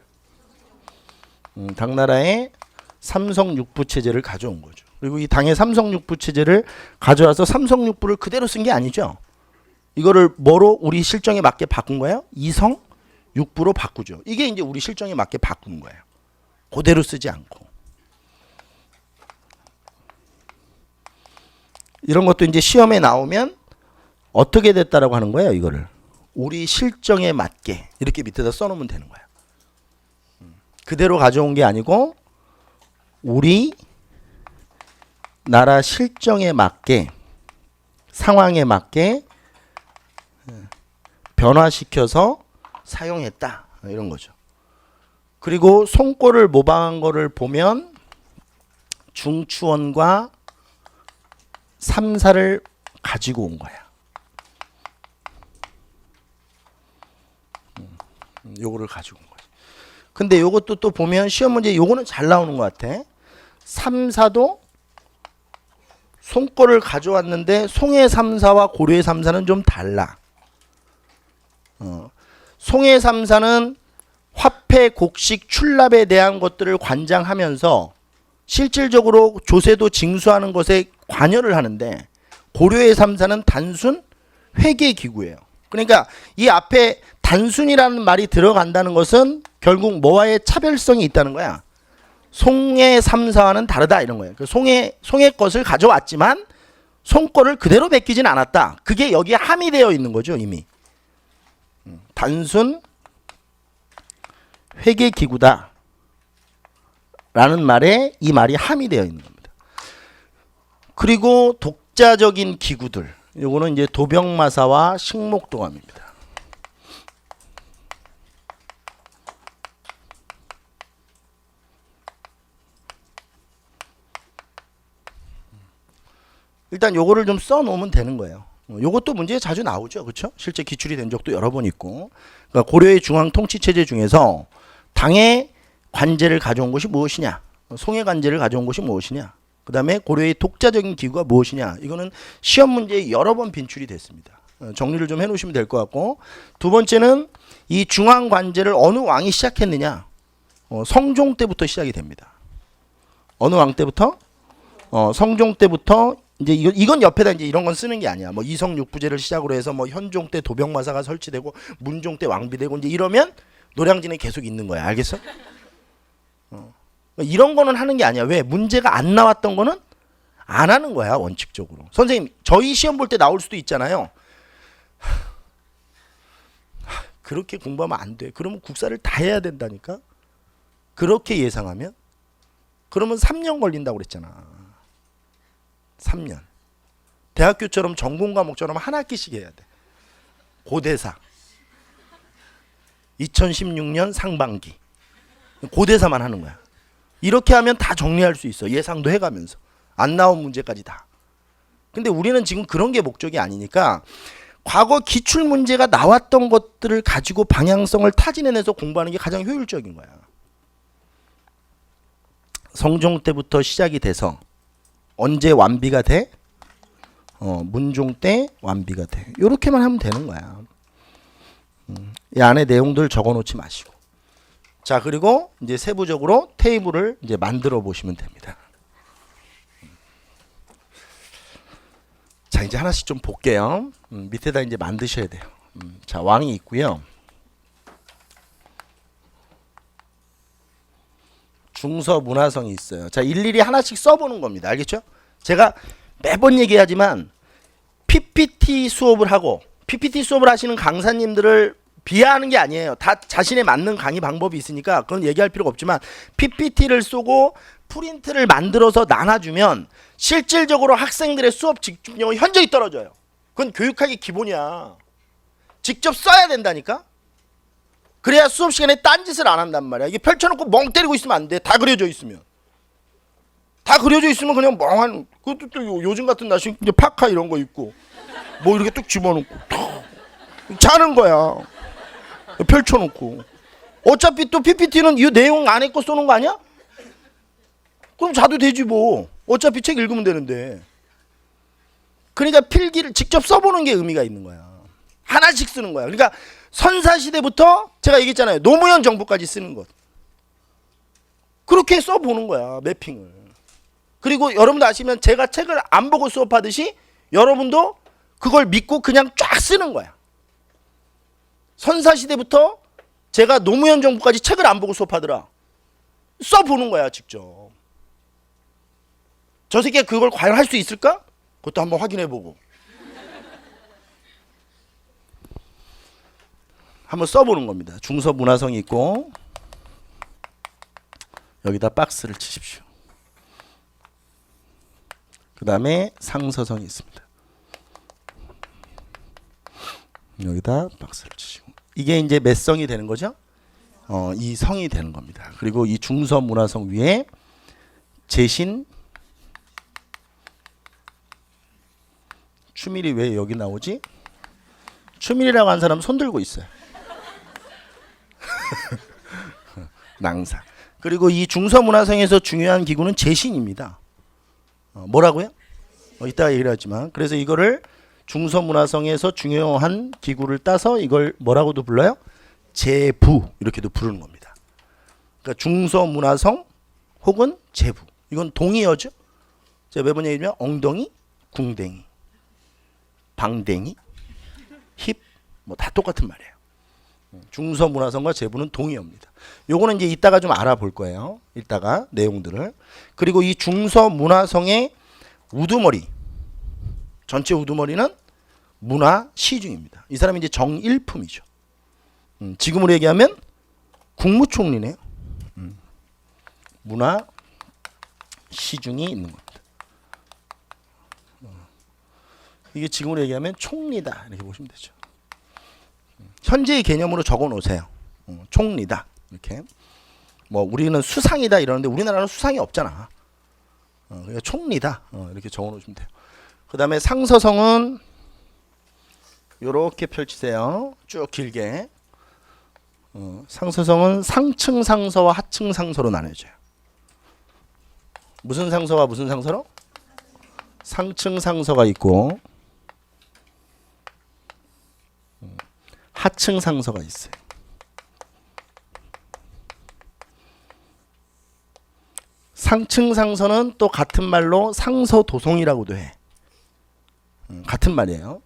당나라의 삼성육부 체제를 가져온 거죠. 그리고 이 당의 삼성육부 체제를 가져와서 삼성육부를 그대로 쓴 게 아니죠. 이거를 뭐로 우리 실정에 맞게 바꾼 거예요? 이성육부로 바꾸죠. 이게 이제 우리 실정에 맞게 바꾼 거예요. 그대로 쓰지 않고. 이런 것도 이제 시험에 나오면 어떻게 됐다라고 하는 거예요. 이거를 우리 실정에 맞게 이렇게 밑에다 써놓으면 되는 거야. 그대로 가져온 게 아니고 우리 나라 실정에 맞게 상황에 맞게 변화시켜서 사용했다 이런 거죠. 그리고 송골을 모방한 거를 보면 중추원과 3사를 가지고 온 거야. 요거를 가지고 온 거지. 근데 요것도 또 보면 시험 문제 요거는 잘 나오는 것 같아. 3사도 송골을 가져왔는데 송의 3사와 고려의 3사는 좀 달라. 송의 3사는 화폐, 곡식, 출납에 대한 것들을 관장하면서 실질적으로 조세도 징수하는 것에 관여를 하는데 고려의 3사는 단순 회계기구예요. 그러니까 이 앞에 단순이라는 말이 들어간다는 것은 결국 뭐와의 차별성이 있다는 거야. 송의 3사와는 다르다 이런 거예요. 송의 것을 가져왔지만 송 거를 그대로 베끼진 않았다. 그게 여기에 함의되어 있는 거죠 이미. 단순 회계기구다 라는 말에 이 말이 함의되어 있는 겁니다. 그리고 독자적인 기구들, 요거는 이제 도병마사와 식목도감입니다. 일단 요거를 좀 써놓으면 되는 거예요. 요것도 문제에 자주 나오죠. 그렇죠? 실제 기출이 된 적도 여러 번 있고. 그러니까 고려의 중앙 통치체제 중에서 당의 관제를 가져온 것이 무엇이냐, 송의 관제를 가져온 것이 무엇이냐, 그 다음에 고려의 독자적인 기구가 무엇이냐, 이거는 시험 문제에 여러 번 빈출이 됐습니다. 정리를 좀 해놓으시면 될 것 같고, 두 번째는 이 중앙 관제를 어느 왕이 시작했느냐, 성종 때부터 시작이 됩니다. 어느 왕 때부터? 성종 때부터. 이제 이건 옆에다 이제 이런 건 쓰는 게 아니야. 뭐 이성육부제를 시작으로 해서 뭐 현종 때 도병마사가 설치되고 문종 때 왕비되고 이제 이러면 노량진에 계속 있는 거야. 알겠어? 이런 거는 하는 게 아니야. 왜? 문제가 안 나왔던 거는 안 하는 거야. 원칙적으로. 선생님 저희 시험 볼 때 나올 수도 있잖아요. 그렇게 공부하면 안 돼. 그러면 국사를 다 해야 된다니까. 그렇게 예상하면 그러면 3년 걸린다고 그랬잖아. 3년. 대학교처럼 전공 과목처럼 한 학기씩 해야 돼. 고대사 2016년 상반기 고대사만 하는 거야. 이렇게 하면 다 정리할 수 있어. 예상도 해가면서 안 나온 문제까지 다. 근데 우리는 지금 그런 게 목적이 아니니까 과거 기출 문제가 나왔던 것들을 가지고 방향성을 타진해내서 공부하는 게 가장 효율적인 거야. 성종 때부터 시작이 돼서 언제 완비가 돼? 문종 때 완비가 돼. 이렇게만 하면 되는 거야. 이 안에 내용들 적어놓지 마시고. 자, 그리고 이제 세부적으로 테이블을 이제 만들어 보시면 됩니다. 자, 이제 하나씩 좀 볼게요. 밑에다 이제 만드셔야 돼요. 자, 왕이 있고요. 중서 문화성이 있어요. 자, 일일이 하나씩 써보는 겁니다. 알겠죠? 제가 매번 얘기하지만 PPT 수업을 하고 PPT 수업을 하시는 강사님들을 비하하는 게 아니에요. 다 자신에 맞는 강의 방법이 있으니까 그건 얘기할 필요가 없지만 PPT를 쏘고 프린트를 만들어서 나눠주면 실질적으로 학생들의 수업 집중력은 현저히 떨어져요. 그건 교육학의 기본이야. 직접 써야 된다니까. 그래야 수업 시간에 딴짓을 안 한단 말이야. 이게 펼쳐놓고 멍 때리고 있으면 안 돼. 다 그려져 있으면. 다 그려져 있으면 그냥 멍한. 그것도 또 요즘 같은 날씨 이제 파카 이런 거 입고 뭐 이렇게 뚝 집어넣고 자는 거야. 펼쳐놓고. 어차피 또 PPT는 이 내용 안에 거 쏘는 거 아니야? 그럼 자도 되지 뭐. 어차피 책 읽으면 되는데. 그러니까 필기를 직접 써보는 게 의미가 있는 거야. 하나씩 쓰는 거야. 그러니까 선사시대부터 제가 얘기했잖아요. 노무현 정부까지 쓰는 것. 그렇게 써보는 거야. 매핑을. 그리고 여러분도 아시면 제가 책을 안 보고 수업하듯이 여러분도 그걸 믿고 그냥 쫙 쓰는 거야. 선사시대부터 제가 노무현 정부까지 책을 안 보고 수업하더라. 써보는 거야 직접. 저 새끼가 그걸 과연 할 수 있을까? 그것도 한번 확인해보고. 한번 써보는 겁니다. 중서 문화성이 있고 여기다 박스를 치십시오. 그 다음에 상서성이 있습니다. 여기다 박스를 치시고 이게 이제 몇 성이 되는 거죠? 이 성이 되는 겁니다. 그리고 이 중서 문화성 위에 제신 추밀이 왜 여기 나오지? 추밀이라고 한 사람 손 들고 있어요. 낭사. 그리고 이 중서 문화성에서 중요한 기구는 제신입니다. 뭐라고요? 이따가 얘기를 하지만 그래서 이거를 중서 문화성에서 중요한 기구를 따서 이걸 뭐라고도 불러요? 제부 이렇게도 부르는 겁니다. 그러니까 중서 문화성 혹은 제부. 이건 동의어죠. 제가 매번 얘기하면 엉덩이, 궁댕이, 방댕이, 힙 뭐 다 똑같은 말이에요. 중서 문화성과 제부는 동의어입니다. 요거는 이제 이따가 좀 알아볼 거예요. 이따가 내용들을. 그리고 이 중서 문화성의 우두머리 전체 우두머리는 문화 시중입니다. 이 사람이 이제 정일품이죠. 지금으로 얘기하면 국무총리네요. 문화 시중이 있는 겁니다. 이게 지금으로 얘기하면 총리다 이렇게 보시면 되죠. 현재의 개념으로 적어 놓으세요. 총리다 이렇게. 뭐 우리는 수상이다 이러는데 우리나라는 수상이 없잖아. 그러니까 총리다 이렇게 적어 놓으시면 돼요. 그 다음에 상서성은 이렇게 펼치세요. 쭉 길게. 상서성은 상층 상서와 하층 상서로 나눠져요. 무슨 상서와 무슨 상서로? 상층 상서가 있고 하층 상서가 있어요. 상층 상서는 또 같은 말로 상서도성이라고도 해. 같은 말이에요.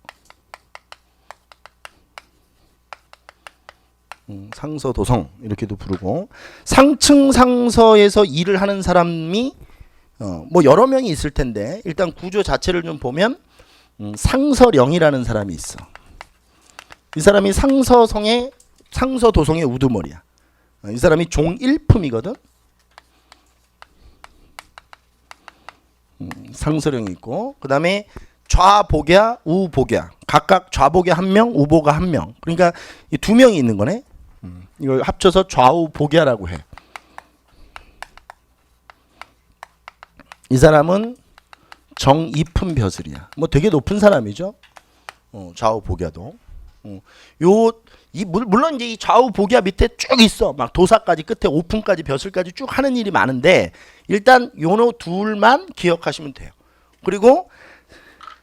상서도성 이렇게도 부르고 상층 상서에서 일을 하는 사람이 뭐 여러 명이 있을 텐데 일단 구조 자체를 좀 보면 상서령이라는 사람이 있어. 이 사람이 상서도성의 우두머리야. 이 사람이 종일품이거든. 상서령이 있고 그 다음에 좌복야, 우복야 각각 좌복야 1명, 우복야 1명. 그러니까 이 2명이 있는 거네. 이걸 합쳐서 좌우복야라고 해. 이 사람은 정이품 벼슬이야. 뭐 되게 높은 사람이죠. 좌우복야도. 물론 이제 이 좌우복야 밑에 쭉 있어. 막 도사까지 끝에 오품까지 벼슬까지 쭉 하는 일이 많은데 일단 요노 둘만 기억하시면 돼요. 그리고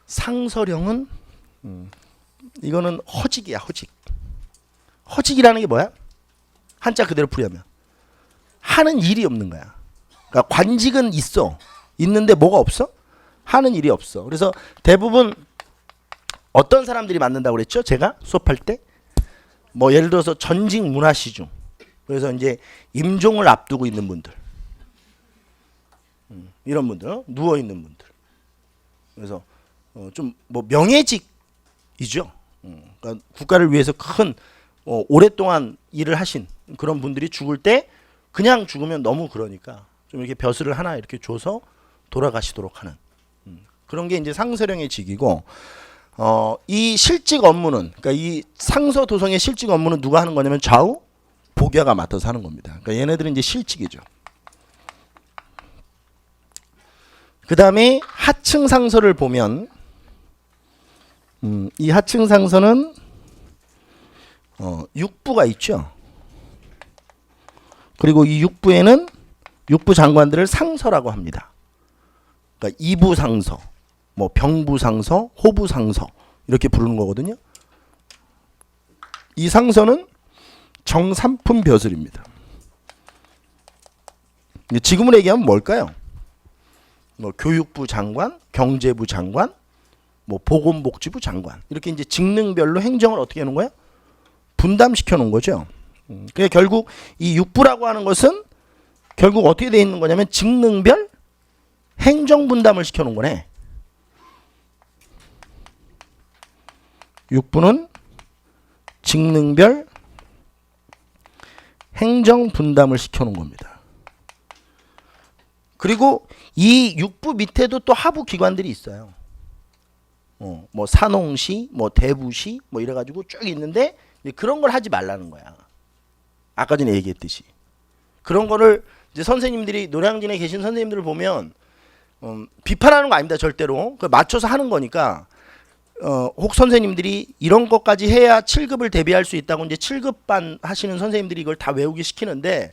상서령은 이거는 허직이야. 허직. 허직이라는 게 뭐야? 한자 그대로 풀이하면 하는 일이 없는 거야. 그러니까 관직은 있어. 있는데 뭐가 없어? 하는 일이 없어. 그래서 대부분 어떤 사람들이 만든다고 그랬죠? 제가 수업할 때 뭐 예를 들어서 전직 문화시중. 그래서 이제 임종을 앞두고 있는 분들. 이런 분들, 누워 있는 분들. 그래서 좀 뭐 명예직이죠. 그러니까 국가를 위해서 큰 오랫동안 일을 하신 그런 분들이 죽을 때 그냥 죽으면 너무 그러니까 좀 이렇게 벼슬을 하나 이렇게 줘서 돌아가시도록 하는 그런 게 이제 상서령의 직이고 이 실직 업무는 그러니까 이 상서도성의 실직 업무는 누가 하는 거냐면 좌우 복야가 맡아서 하는 겁니다. 그러니까 얘네들은 이제 실직이죠. 그 다음에 하층 상서를 보면 이 하층 상서는 육부가 있죠. 그리고 이 육부에는 육부 장관들을 상서라고 합니다. 그러니까 이부 상서, 뭐 병부 상서, 호부 상서 이렇게 부르는 거거든요. 이 상서는 정삼품 벼슬입니다. 지금으로 얘기하면 뭘까요? 뭐 교육부 장관, 경제부 장관, 뭐 보건복지부 장관 이렇게 이제 직능별로 행정을 어떻게 하는 거예요? 분담시켜 놓은 거죠. 그러니까 결국 이 육부라고 하는 것은 결국 어떻게 되어 있는 거냐면 직능별 행정 분담을 시켜 놓은 거네. 육부는 직능별 행정 분담을 시켜놓은 겁니다. 그리고 이 육부 밑에도 또 하부 기관들이 있어요. 뭐 산홍시, 뭐 대부시, 뭐 이래가지고 쭉 있는데 그런 걸 하지 말라는 거야. 아까 전에 얘기했듯이 그런 거를 이제 선생님들이 노량진에 계신 선생님들을 보면 비판하는 거 아닙니다. 절대로 맞춰서 하는 거니까 혹 선생님들이 이런 것까지 해야 7급을 대비할 수 있다고 이제 7급반 하시는 선생님들이 이걸 다 외우기 시키는데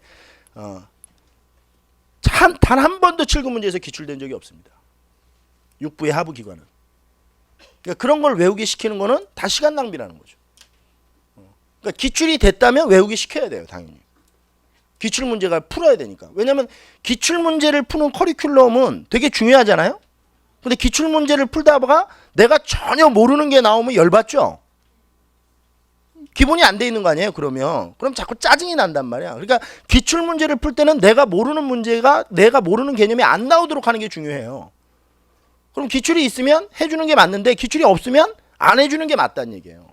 단 한 번도 7급 문제에서 기출된 적이 없습니다. 육부의 하부 기관은. 그러니까 그런 걸 외우기 시키는 거는 다 시간 낭비라는 거죠. 그러니까 기출이 됐다면 외우기 시켜야 돼요, 당연히. 기출 문제가 풀어야 되니까. 왜냐하면 기출 문제를 푸는 커리큘럼은 되게 중요하잖아요. 근데 기출 문제를 풀다가 내가 전혀 모르는 게 나오면 열받죠. 기본이 안 돼 있는 거 아니에요, 그러면. 그럼 자꾸 짜증이 난단 말이야. 그러니까 기출 문제를 풀 때는 내가 모르는 문제가 내가 모르는 개념이 안 나오도록 하는 게 중요해요. 그럼 기출이 있으면 해주는 게 맞는데 기출이 없으면 안 해주는 게 맞다는 얘기예요.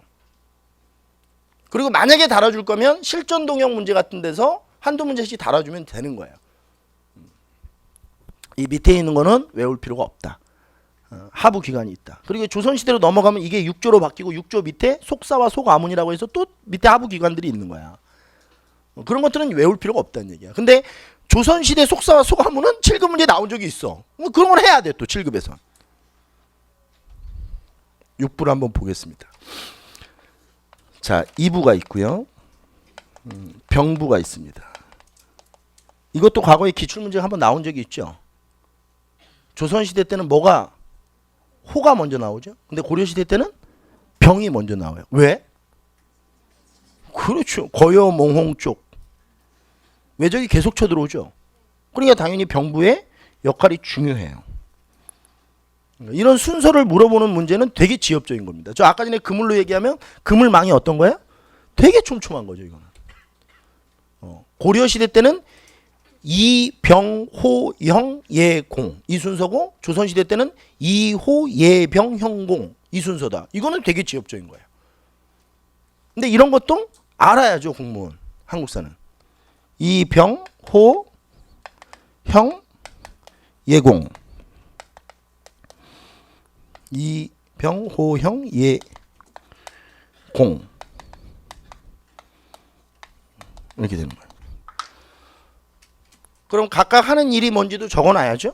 그리고 만약에 달아줄 거면 실전 동형 문제 같은 데서 한두 문제씩 달아주면 되는 거예요. 이 밑에 있는 거는 외울 필요가 없다. 하부 기관이 있다. 그리고 조선시대로 넘어가면 이게 6조로 바뀌고 6조 밑에 속사와 속아문이라고 해서 또 밑에 하부 기관들이 있는 거야. 그런 것들은 외울 필요가 없다는 얘기야. 근데 조선시대 속사와 속아문은 7급 문제 나온 적이 있어. 그런 걸 해야 돼 또 7급에서. 6부를 한번 보겠습니다. 자, 2부가 있고요. 병부가 있습니다. 이것도 과거에 기출문제가 한번 나온 적이 있죠. 조선시대 때는 뭐가 호가 먼저 나오죠. 근데 고려시대 때는 병이 먼저 나와요. 왜? 그렇죠. 거여몽홍 쪽 외적이 계속 쳐들어오죠. 그러니까 당연히 병부의 역할이 중요해요. 이런 순서를 물어보는 문제는 되게 지엽적인 겁니다. 저 아까 전에 그물로 얘기하면 그물망이 어떤 거야? 되게 촘촘한 거죠. 이거는. 고려시대 때는 이병호영 예공 이 순서고 조선시대 때는 이호 예병형공 이 순서다. 이거는 되게 지엽적인 거예요. 근데 이런 것도 알아야죠. 공무원 한국사는. 이병호형 예공 이병호형 예공 이렇게 되는 거예요. 그럼 각각 하는 일이 뭔지도 적어놔야죠.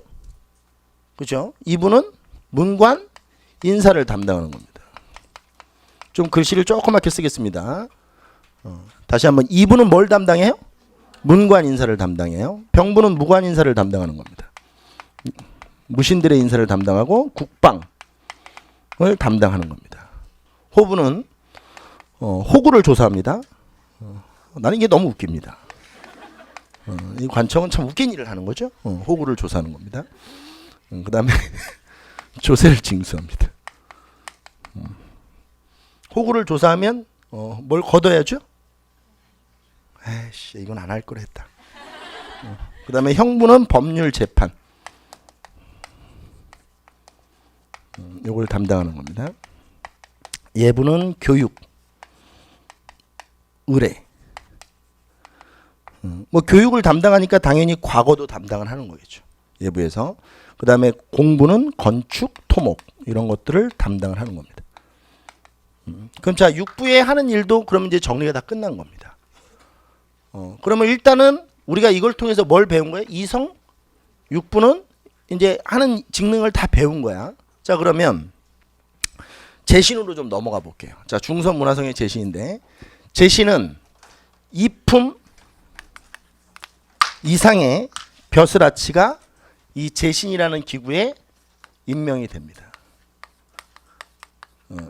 그죠? 이분은 문관 인사를 담당하는 겁니다. 좀 글씨를 조그맣게 쓰겠습니다. 다시 한번 이분은 뭘 담당해요? 문관 인사를 담당해요. 병부는 무관 인사를 담당하는 겁니다. 무신들의 인사를 담당하고 국방을 담당하는 겁니다. 호부는 호구를 조사합니다. 나는 이게 너무 웃깁니다. 이 관청은 참 웃긴 일을 하는 거죠. 호구를 조사하는 겁니다. 그 다음에 조세를 징수합니다. 호구를 조사하면 뭘 걷어야죠? 에이씨, 이건 안 할 걸 했다. 그 다음에 형부는 법률 재판. 요걸 담당하는 겁니다. 예부는 교육, 의례. 뭐 교육을 담당하니까 당연히 과거도 담당을 하는 거겠죠. 예부에서. 그 다음에 공부는 건축, 토목 이런 것들을 담당을 하는 겁니다. 그럼 자, 육부에 하는 일도 그러면 이제 정리가 다 끝난 겁니다. 그러면 일단은 우리가 이걸 통해서 뭘 배운 거예요? 이성 육부는 이제 하는 직능을 다 배운 거야. 자, 그러면 제신으로 좀 넘어가 볼게요. 자, 중선 문화성의 제신인데 제신은 이품 이상의 벼슬아치가 이 제신이라는 기구에 임명이 됩니다.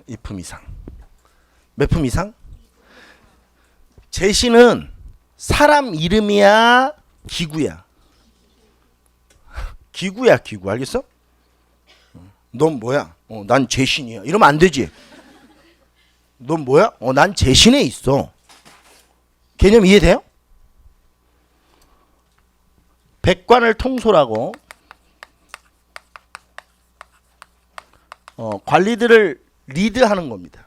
이품 이상. 몇 품 이상? 제신은 사람 이름이야, 기구야? 기구야, 기구. 알겠어? 넌 뭐야? 난 제신이야. 이러면 안 되지. 넌 뭐야? 난 제신에 있어. 개념 이해돼요? 백관을 통솔하고 관리들을 리드하는 겁니다.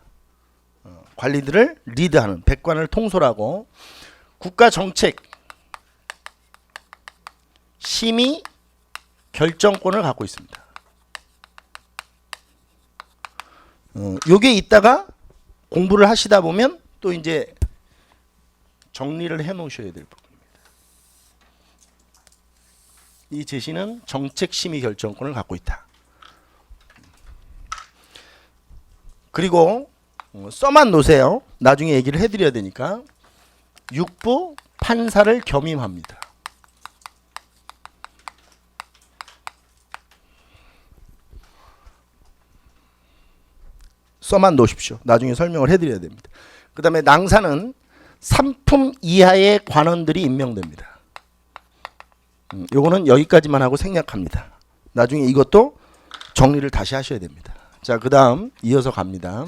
관리들을 리드하는, 백관을 통솔하고 국가 정책 심의 결정권을 갖고 있습니다. 요게 있다가 공부를 하시다 보면 또 이제 정리를 해 놓으셔야 될 부분입니다. 이 제시는 정책 심의 결정권을 갖고 있다. 그리고 써만 놓으세요. 나중에 얘기를 해드려야 되니까. 육부 판사를 겸임합니다. 써만 놓으십시오. 나중에 설명을 해드려야 됩니다. 그 다음에 낭사는 3품 이하의 관원들이 임명됩니다. 요거는 여기까지만 하고 생략합니다. 나중에 이것도 정리를 다시 하셔야 됩니다. 자, 그 다음 이어서 갑니다.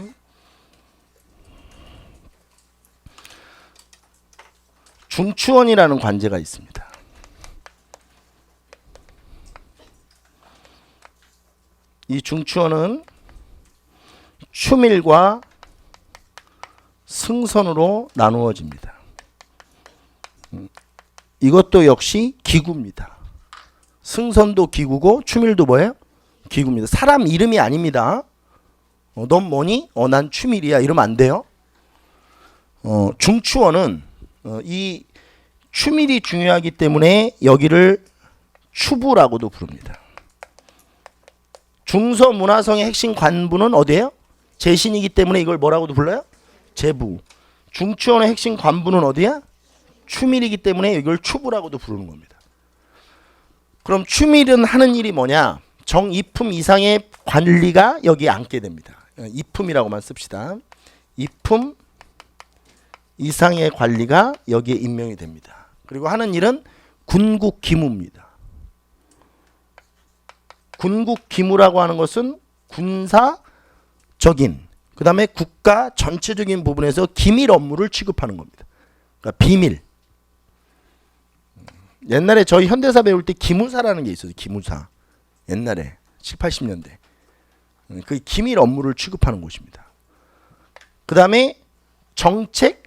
중추원이라는 관제가 있습니다. 이 중추원은 추밀과 승선으로 나누어집니다. 이것도 역시 기구입니다. 승선도 기구고 추밀도 뭐예요? 기구입니다. 사람 이름이 아닙니다. 넌 뭐니? 난 추밀이야. 이러면 안 돼요. 중추원은 이 추밀이 중요하기 때문에 여기를 추부라고도 부릅니다. 중서문화성의 핵심 관부는 어디예요? 재신이기 때문에 이걸 뭐라고도 불러요? 재부. 중추원의 핵심 관부는 어디야? 추밀이기 때문에 이걸 추부라고도 부르는 겁니다. 그럼 추밀은 하는 일이 뭐냐? 정2품 이상의 관리가 여기에 앉게 됩니다. 2품이라고만 씁시다. 2품 이상의 관리가 여기에 임명이 됩니다. 그리고 하는 일은 군국기무입니다. 군국기무라고 하는 것은 군사적인, 그 다음에 국가 전체적인 부분에서 기밀 업무를 취급하는 겁니다. 그러니까 비밀. 옛날에 저희 현대사 배울 때 기무사라는 게 있어요. 기무사. 옛날에 7, 80년대. 그 기밀 업무를 취급하는 곳입니다. 그 다음에 정책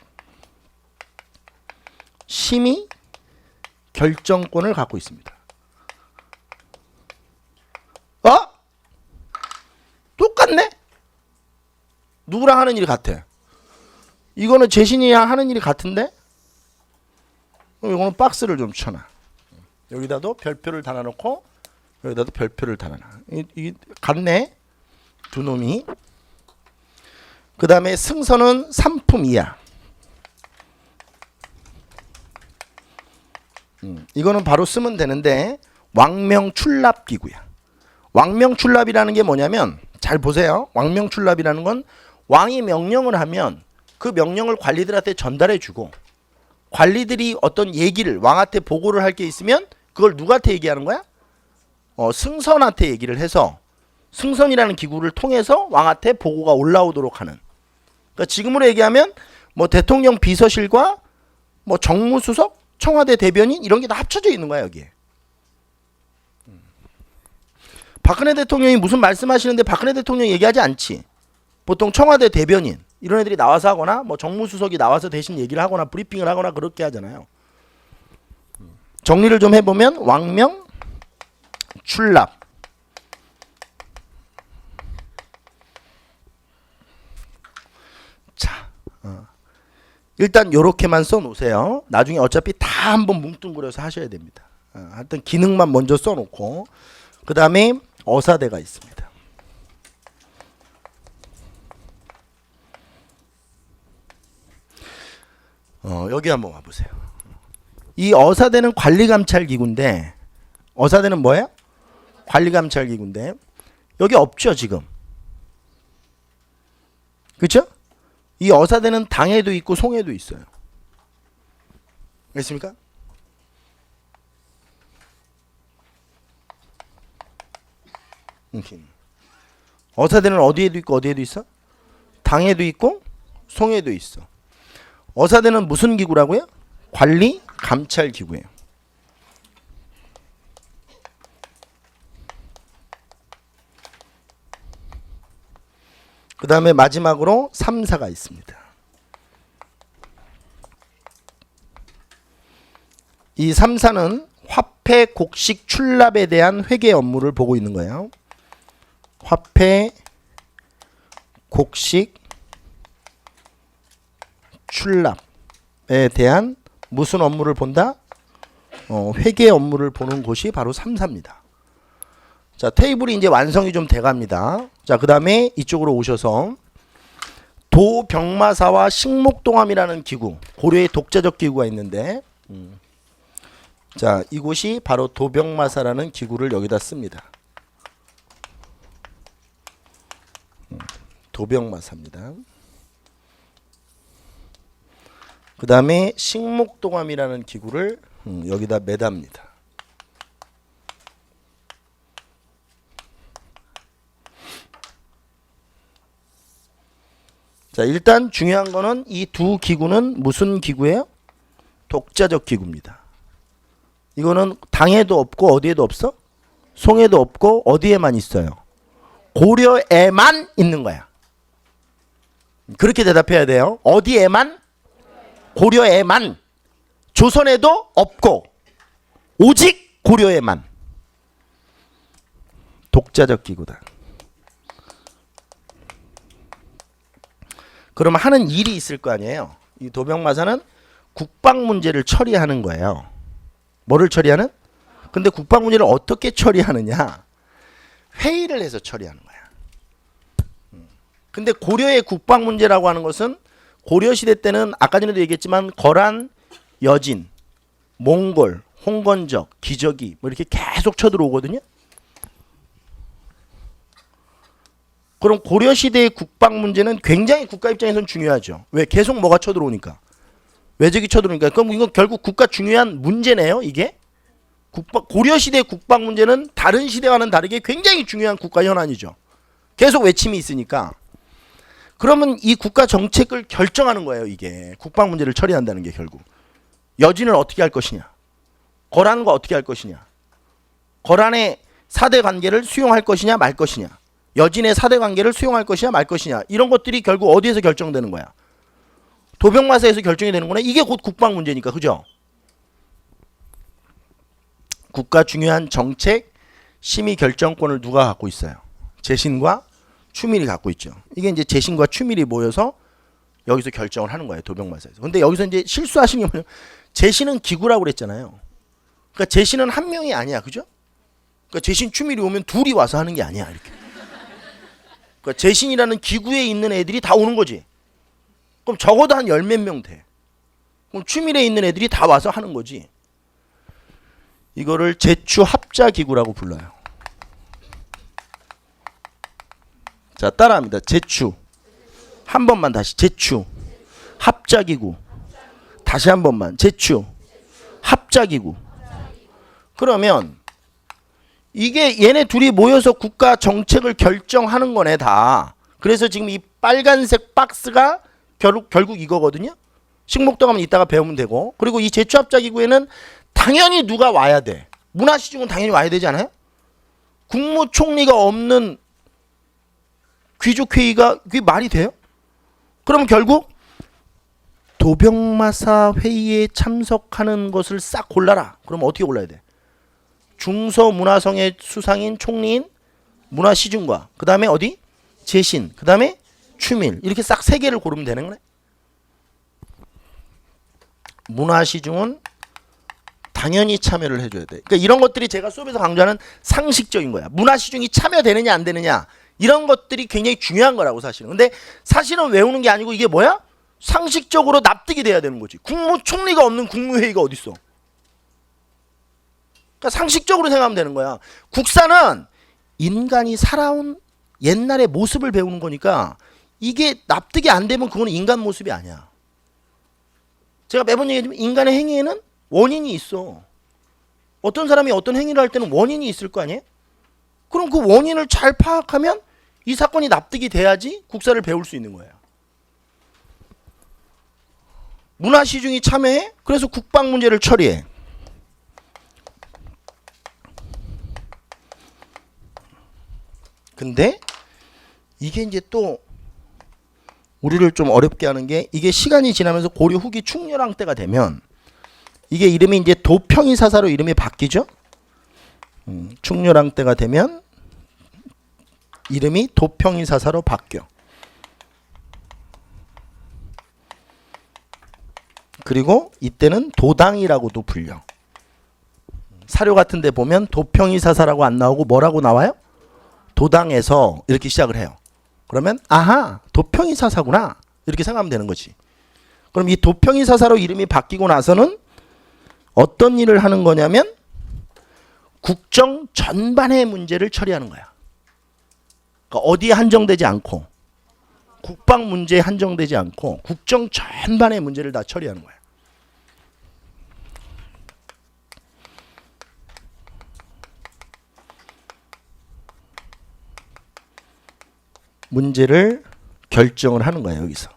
심의 결정권을 갖고 있습니다. 똑같네? 누구랑 하는 일이 같아? 이거는 재신이랑 하는 일이 같은데? 이거는 박스를 좀 쳐놔. 여기다도 별표를 달아놓고 여기다도 별표를 달아놔. 이게 같네? 두 놈이. 그 다음에 승선은 3품 이하. 이거는 바로 쓰면 되는데 왕명출납기구야. 왕명출납이라는 게 뭐냐면 잘 보세요. 왕명출납이라는 건 왕이 명령을 하면 그 명령을 관리들한테 전달해 주고 관리들이 어떤 얘기를 왕한테 보고를 할 게 있으면 그걸 누구한테 얘기하는 거야? 승선한테 얘기를 해서 승선이라는 기구를 통해서 왕한테 보고가 올라오도록 하는. 그러니까 지금으로 얘기하면 뭐 대통령 비서실과 뭐 정무수석, 청와대 대변인 이런 게 다 합쳐져 있는 거야 여기에. 박근혜 대통령이 무슨 말씀하시는데 박근혜 대통령 얘기하지 않지. 보통 청와대 대변인 이런 애들이 나와서 하거나 뭐 정무수석이 나와서 대신 얘기를 하거나 브리핑을 하거나 그렇게 하잖아요. 정리를 좀 해보면 왕명 출납. 자, 일단 요렇게만 써놓으세요. 나중에 어차피 다 한번 뭉뚱그려서 하셔야 됩니다. 하여튼 기능만 먼저 써놓고 그 다음에 어사대가 있습니다. 여기 한번 와보세요. 이 어사대는 관리감찰기구인데 어사대는 뭐예요? 관리감찰기구인데 여기 없죠 지금. 그렇죠? 이 어사대는 당에도 있고 송에도 있어요. 알겠습니까? 어사대는 어디에도 있고 어디에도 있어? 당에도 있고 송에도 있어. 어사대는 무슨 기구라고요? 관리 감찰 기구예요. 그 다음에 마지막으로 3사가 있습니다. 이 3사는 화폐 곡식 출납에 대한 회계 업무를 보고 있는 거예요. 화폐 곡식 출납에 대한 무슨 업무를 본다? 회계 업무를 보는 곳이 바로 3사입니다. 자, 테이블이 이제 완성이 좀 돼갑니다. 자, 그 다음에 이쪽으로 오셔서 도병마사와 식목동암이라는 기구, 고려의 독자적 기구가 있는데, 자, 이곳이 바로 도병마사라는 기구를 여기다 씁니다. 도병마사입니다. 그 다음에 식목동암이라는 기구를 여기다 매답니다. 자, 일단 중요한 거는 이 두 기구는 무슨 기구예요? 독자적 기구입니다. 이거는 당에도 없고 어디에도 없어? 송에도 없고 어디에만 있어요? 고려에만 있는 거야. 그렇게 대답해야 돼요. 어디에만? 고려에만. 조선에도 없고 오직 고려에만. 독자적 기구다. 그럼 하는 일이 있을 거 아니에요. 이 도병마사는 국방 문제를 처리하는 거예요. 뭐를 처리하는? 근데 국방 문제를 어떻게 처리하느냐? 회의를 해서 처리하는 거야. 근데 고려의 국방 문제라고 하는 것은 고려 시대 때는 아까 전에도 얘기했지만 거란, 여진, 몽골, 홍건적, 기적이 뭐 이렇게 계속 쳐들어오거든요. 그럼 고려 시대의 국방 문제는 굉장히 국가 입장에서는 중요하죠. 왜? 계속 뭐가 쳐들어오니까. 외적이 쳐들어오니까. 그럼 이건 결국 국가 중요한 문제네요, 이게. 고려 시대의 국방 문제는 다른 시대와는 다르게 굉장히 중요한 국가 현안이죠. 계속 외침이 있으니까. 그러면 이 국가 정책을 결정하는 거예요, 이게. 국방 문제를 처리한다는 게 결국. 여진을 어떻게 할 것이냐. 거란과 어떻게 할 것이냐. 거란의 사대 관계를 수용할 것이냐 말 것이냐. 여진의 사대 관계를 수용할 것이냐 말 것이냐. 이런 것들이 결국 어디에서 결정되는 거야. 도병마사에서 결정이 되는 거네. 이게 곧 국방 문제니까. 그죠? 국가 중요한 정책 심의 결정권을 누가 갖고 있어요? 재신과 추밀이 갖고 있죠. 이게 이제 재신과 추밀이 모여서 여기서 결정을 하는 거예요. 도병마사에서. 근데 여기서 이제 실수하신 게 뭐냐면 재신은 기구라고 그랬잖아요. 그러니까 재신은 한 명이 아니야. 그죠? 그러니까 재신 추밀이 오면 둘이 와서 하는 게 아니야. 이렇게. 그러니까 재신이라는 기구에 있는 애들이 다 오는 거지. 그럼 적어도 한 열 몇 명 돼. 그럼 추밀에 있는 애들이 다 와서 하는 거지. 이거를 제추 합자 기구라고 불러요. 자, 따라합니다. 제추. 한 번만 다시. 제추. 합자 기구. 다시 한 번만. 제추. 합자 기구. 그러면 이게 얘네 둘이 모여서 국가 정책을 결정하는 거네 다. 그래서 지금 이 빨간색 박스가 결국 이거거든요. 식목동암은 이따가 배우면 되고. 그리고 이 제추합자기구에는 당연히 누가 와야 돼. 문화시중은 당연히 와야 되지 않아요? 국무총리가 없는 귀족회의가 그게 말이 돼요? 그럼 결국 도병마사 회의에 참석하는 것을 싹 골라라. 그럼 어떻게 골라야 돼? 중서문화성의 수상인 총리인 문화시중과 그 다음에 어디? 재신, 그 다음에 추밀. 이렇게 싹 세 개를 고르면 되는 거네. 문화시중은 당연히 참여를 해줘야 돼. 그러니까 이런 것들이 제가 수업에서 강조하는 상식적인 거야. 문화시중이 참여되느냐 안 되느냐 이런 것들이 굉장히 중요한 거라고 사실은. 근데 사실은 외우는 게 아니고 이게 뭐야? 상식적으로 납득이 돼야 되는 거지. 국무총리가 없는 국무회의가 어디 있어? 그러니까 상식적으로 생각하면 되는 거야. 국사는 인간이 살아온 옛날의 모습을 배우는 거니까 이게 납득이 안 되면 그건 인간 모습이 아니야. 제가 매번 얘기하지만 인간의 행위에는 원인이 있어. 어떤 사람이 어떤 행위를 할 때는 원인이 있을 거 아니에요? 그럼 그 원인을 잘 파악하면 이 사건이 납득이 돼야지 국사를 배울 수 있는 거예요. 문화시중이 참여해? 그래서 국방 문제를 처리해. 근데 이게 이제 또 우리를 좀 어렵게 하는 게 이게 시간이 지나면서 고려 후기 충렬왕 때가 되면 이게 이름이 이제 도평이사사로 이름이 바뀌죠. 충렬왕 때가 되면 이름이 도평이사사로 바뀌어. 그리고 이때는 도당이라고도 불려. 사료 같은 데 보면 도평이사사라고 안 나오고 뭐라고 나와요? 도당에서 이렇게 시작을 해요. 그러면 아하, 도평이사사구나 이렇게 생각하면 되는 거지. 그럼 이 도평이사사로 이름이 바뀌고 나서는 어떤 일을 하는 거냐면 국정 전반의 문제를 처리하는 거야. 그러니까 어디에 한정되지 않고, 국방 문제에 한정되지 않고 국정 전반의 문제를 다 처리하는 거야. 문제를 결정을 하는 거예요, 여기서.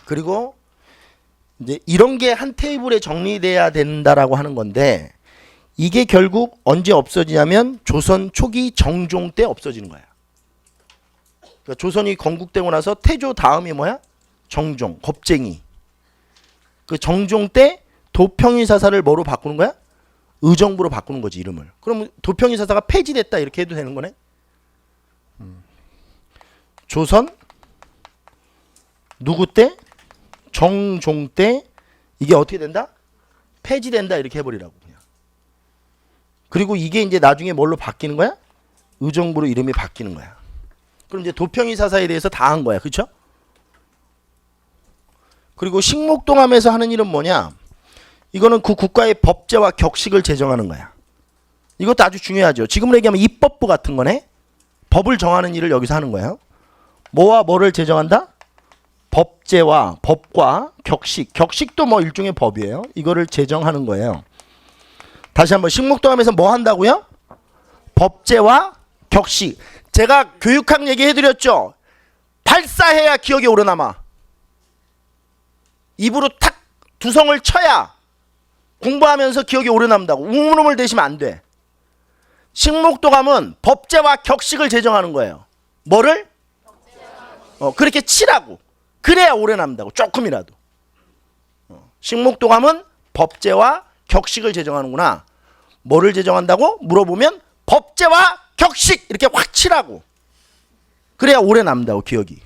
그리고 이제 이런 게 한 테이블에 정리돼야 된다라고 하는 건데, 이게 결국 언제 없어지냐면 조선 초기 정종 때 없어지는 거야. 그러니까 조선이 건국되고 나서 태조 다음이 뭐야? 정종, 겁쟁이. 그 정종 때 도평이사사를 뭐로 바꾸는 거야? 의정부로 바꾸는 거지, 이름을. 그럼 도평이사사가 폐지됐다 이렇게 해도 되는 거네. 조선 누구 때? 정종 때 이게 어떻게 된다? 폐지된다 이렇게 해버리라고 그냥. 그리고 이게 이제 나중에 뭘로 바뀌는 거야? 의정부로 이름이 바뀌는 거야. 그럼 이제 도평이사사에 대해서 다 한 거야, 그렇죠? 그리고 식목동함에서 하는 일은 뭐냐? 이거는 그 국가의 법제와 격식을 제정하는 거야. 이것도 아주 중요하죠. 지금으로 얘기하면 입법부 같은 거네. 법을 정하는 일을 여기서 하는 거예요. 뭐와 뭐를 제정한다? 법제와 법과 격식. 격식도 뭐 일종의 법이에요. 이거를 제정하는 거예요. 다시 한번 식목동함에서 뭐 한다고요? 법제와 격식. 제가 교육학 얘기해드렸죠. 발사해야 기억에 오르남아. 입으로 탁 두성을 쳐야 공부하면서 기억에 오르남다고. 우물우물 대시면 안 돼. 식목도감은 법제와 격식을 제정하는 거예요. 뭐를? 그렇게 치라고. 그래야 오래 남다고. 조금이라도. 식목도감은 법제와 격식을 제정하는구나. 뭐를 제정한다고? 물어보면 법제와 격식 이렇게 확 치라고. 그래야 오래 남다고, 기억이.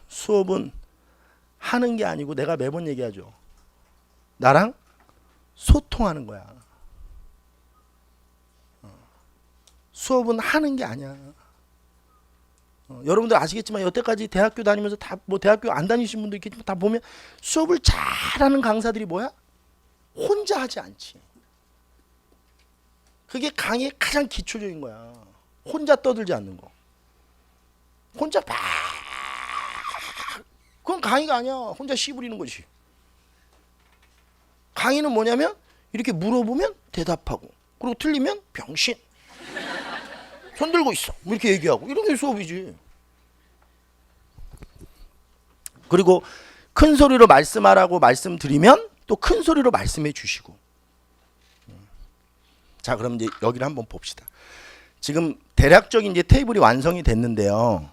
수업은 하는 게 아니고 내가 매번 얘기하죠. 나랑 소통하는 거야. 수업은 하는 게 아니야. 여러분들 아시겠지만 여태까지 대학교 다니면서 다 뭐 대학교 안 다니신 분도 있겠지만 다 보면 수업을 잘하는 강사들이 뭐야? 혼자 하지 않지. 그게 강의의 가장 기초적인 거야. 혼자 떠들지 않는 거. 혼자 막 그건 강의가 아니야. 혼자 씨 부리는 거지. 강의는 뭐냐면 이렇게 물어보면 대답하고, 그리고 틀리면 병신. 손 들고 있어. 뭐 이렇게 얘기하고. 이런 게 수업이지. 그리고 큰 소리로 말씀하라고 말씀드리면 또 큰 소리로 말씀해 주시고. 자, 그럼 이제 여기를 한번 봅시다. 지금 대략적인 이제 테이블이 완성이 됐는데요.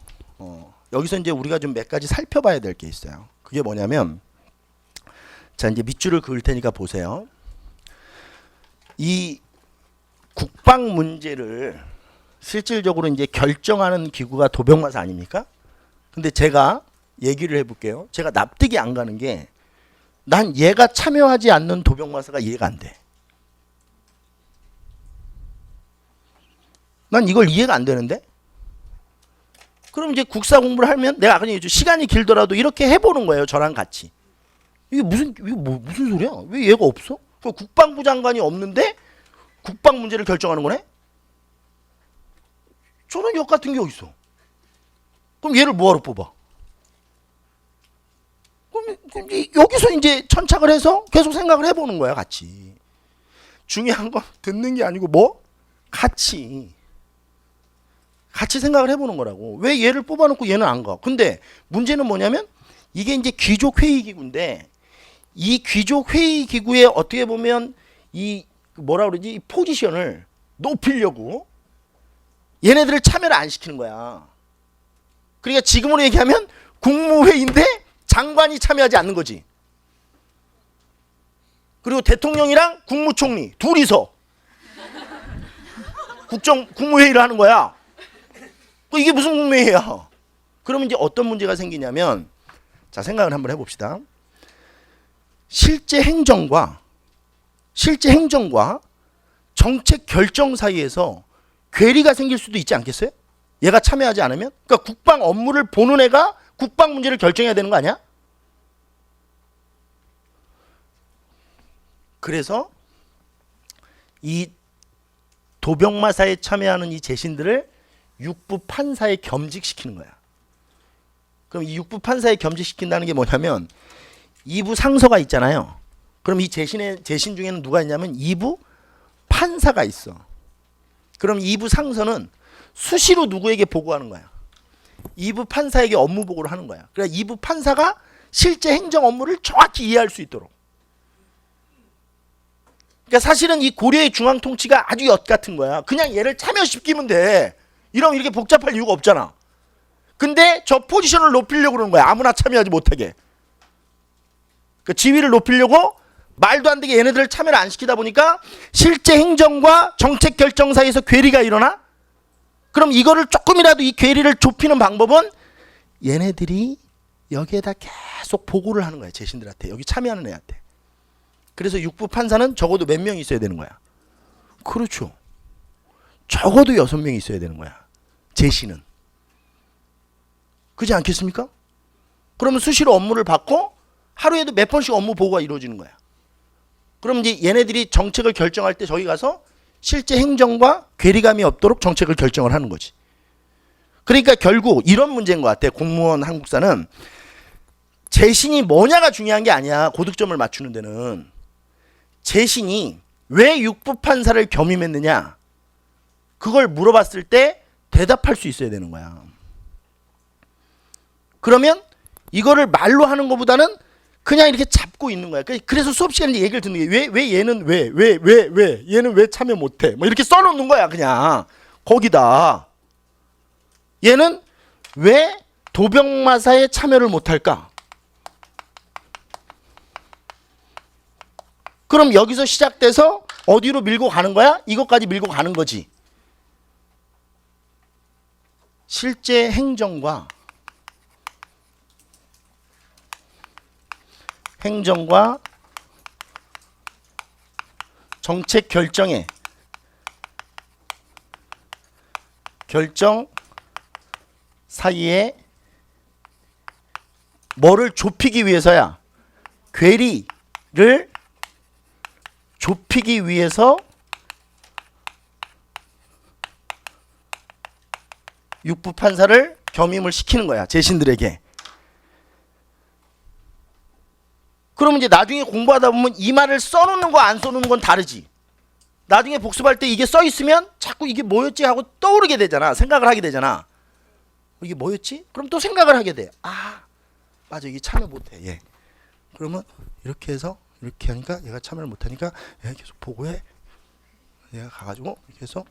여기서 이제 우리가 좀 몇 가지 살펴봐야 될 게 있어요. 그게 뭐냐면, 자, 이제 밑줄을 그을 테니까 보세요. 이 국방 문제를 실질적으로 이제 결정하는 기구가 도병마사 아닙니까? 근데 제가 얘기를 해볼게요. 제가 납득이 안 가는 게, 난 얘가 참여하지 않는 도병마사가 이해가 안 돼. 난 이걸 이해가 안 되는데? 그럼 이제 국사 공부를 하면 내가 그냥 시간이 길더라도 이렇게 해보는 거예요. 저랑 같이. 이게 무슨 소리야? 왜 얘가 없어? 국방부 장관이 없는데 국방 문제를 결정하는 거네? 저런 역 같은 게 어딨어? 그럼 얘를 뭐하러 뽑아? 그럼 여기서 이제 천착을 해서 계속 생각을 해보는 거야, 같이. 중요한 건 듣는 게 아니고 뭐? 같이 생각을 해보는 거라고. 왜 얘를 뽑아놓고 얘는 안 가? 근데 문제는 뭐냐면 이게 이제 귀족회의기구인데, 이 귀족회의기구에 어떻게 보면 이 뭐라 그러지? 이 포지션을 높이려고 얘네들을 참여를 안 시키는 거야. 그러니까 지금으로 얘기하면 국무회의인데 장관이 참여하지 않는 거지. 그리고 대통령이랑 국무총리 둘이서 국무회의를 하는 거야. 이게 무슨 국무회의야? 그러면 이제 어떤 문제가 생기냐면, 자, 생각을 한번 해봅시다. 실제 행정과 정책 결정 사이에서 괴리가 생길 수도 있지 않겠어요? 얘가 참여하지 않으면? 그러니까 국방 업무를 보는 애가 국방 문제를 결정해야 되는 거 아니야? 그래서 이 도병마사에 참여하는 이 재신들을 육부 판사에 겸직시키는 거야. 그럼 이 육부 판사에 겸직시킨다는 게 뭐냐면, 2부 상서가 있잖아요. 그럼 이 재신 중에는 누가 있냐면 2부 판사가 있어. 그럼 2부 상서는 수시로 누구에게 보고하는 거야? 2부 판사에게 업무 보고를 하는 거야. 그러니까 2부 판사가 실제 행정 업무를 정확히 이해할 수 있도록. 그러니까 사실은 이 고려의 중앙 통치가 아주 엿 같은 거야. 그냥 얘를 참여시키면 돼. 이러면 이렇게 복잡할 이유가 없잖아. 근데 저 포지션을 높이려고 그러는 거야. 아무나 참여하지 못하게. 그 지위를 높이려고 말도 안 되게 얘네들을 참여를 안 시키다 보니까 실제 행정과 정책 결정 사이에서 괴리가 일어나? 그럼 이거를 조금이라도 이 괴리를 좁히는 방법은 얘네들이 여기에다 계속 보고를 하는 거야. 재신들한테. 여기 참여하는 애한테. 그래서 육부 판사는 적어도 몇 명 있어야 되는 거야? 그렇죠. 적어도 6명 있어야 되는 거야. 재신은. 그렇지 않겠습니까? 그러면 수시로 업무를 받고 하루에도 몇 번씩 업무 보고가 이루어지는 거야. 그럼 이제 얘네들이 정책을 결정할 때 저기 가서 실제 행정과 괴리감이 없도록 정책을 결정을 하는 거지. 그러니까 결국 이런 문제인 것 같아. 공무원 한국사는 재신이 뭐냐가 중요한 게 아니야. 고득점을 맞추는 데는. 재신이 왜 육부 판사를 겸임했느냐, 그걸 물어봤을 때 대답할 수 있어야 되는 거야. 그러면 이거를 말로 하는 것보다는 그냥 이렇게 잡고 있는 거야. 그래서 수업 시간에 얘기를 듣는 게 왜 얘는 왜 얘는 왜 참여 못해? 뭐 이렇게 써놓는 거야. 그냥 거기다 얘는 왜 도병마사에 참여를 못할까? 그럼 여기서 시작돼서 어디로 밀고 가는 거야? 이것까지 밀고 가는 거지. 실제 행정과 정책 결정 사이에 뭐를 좁히기 위해서야? 괴리를 좁히기 위해서 육부 판사를 겸임을 시키는 거야. 재신들에게. 그러면 이제 나중에 공부하다 보면 이 말을 써놓는 거 안 써놓는 건 다르지. 나중에 복습할 때 이게 써 있으면 자꾸 이게 뭐였지 하고 떠오르게 되잖아. 생각을 하게 되잖아. 이게 뭐였지? 그럼 또 생각을 하게 돼. 아, 맞아. 이게 참여 못해. 예. 그러면 이렇게 해서 이렇게 하니까 얘가 참여를 못하니까 얘가 계속 보고해. 얘가 가가지고 이렇게 해서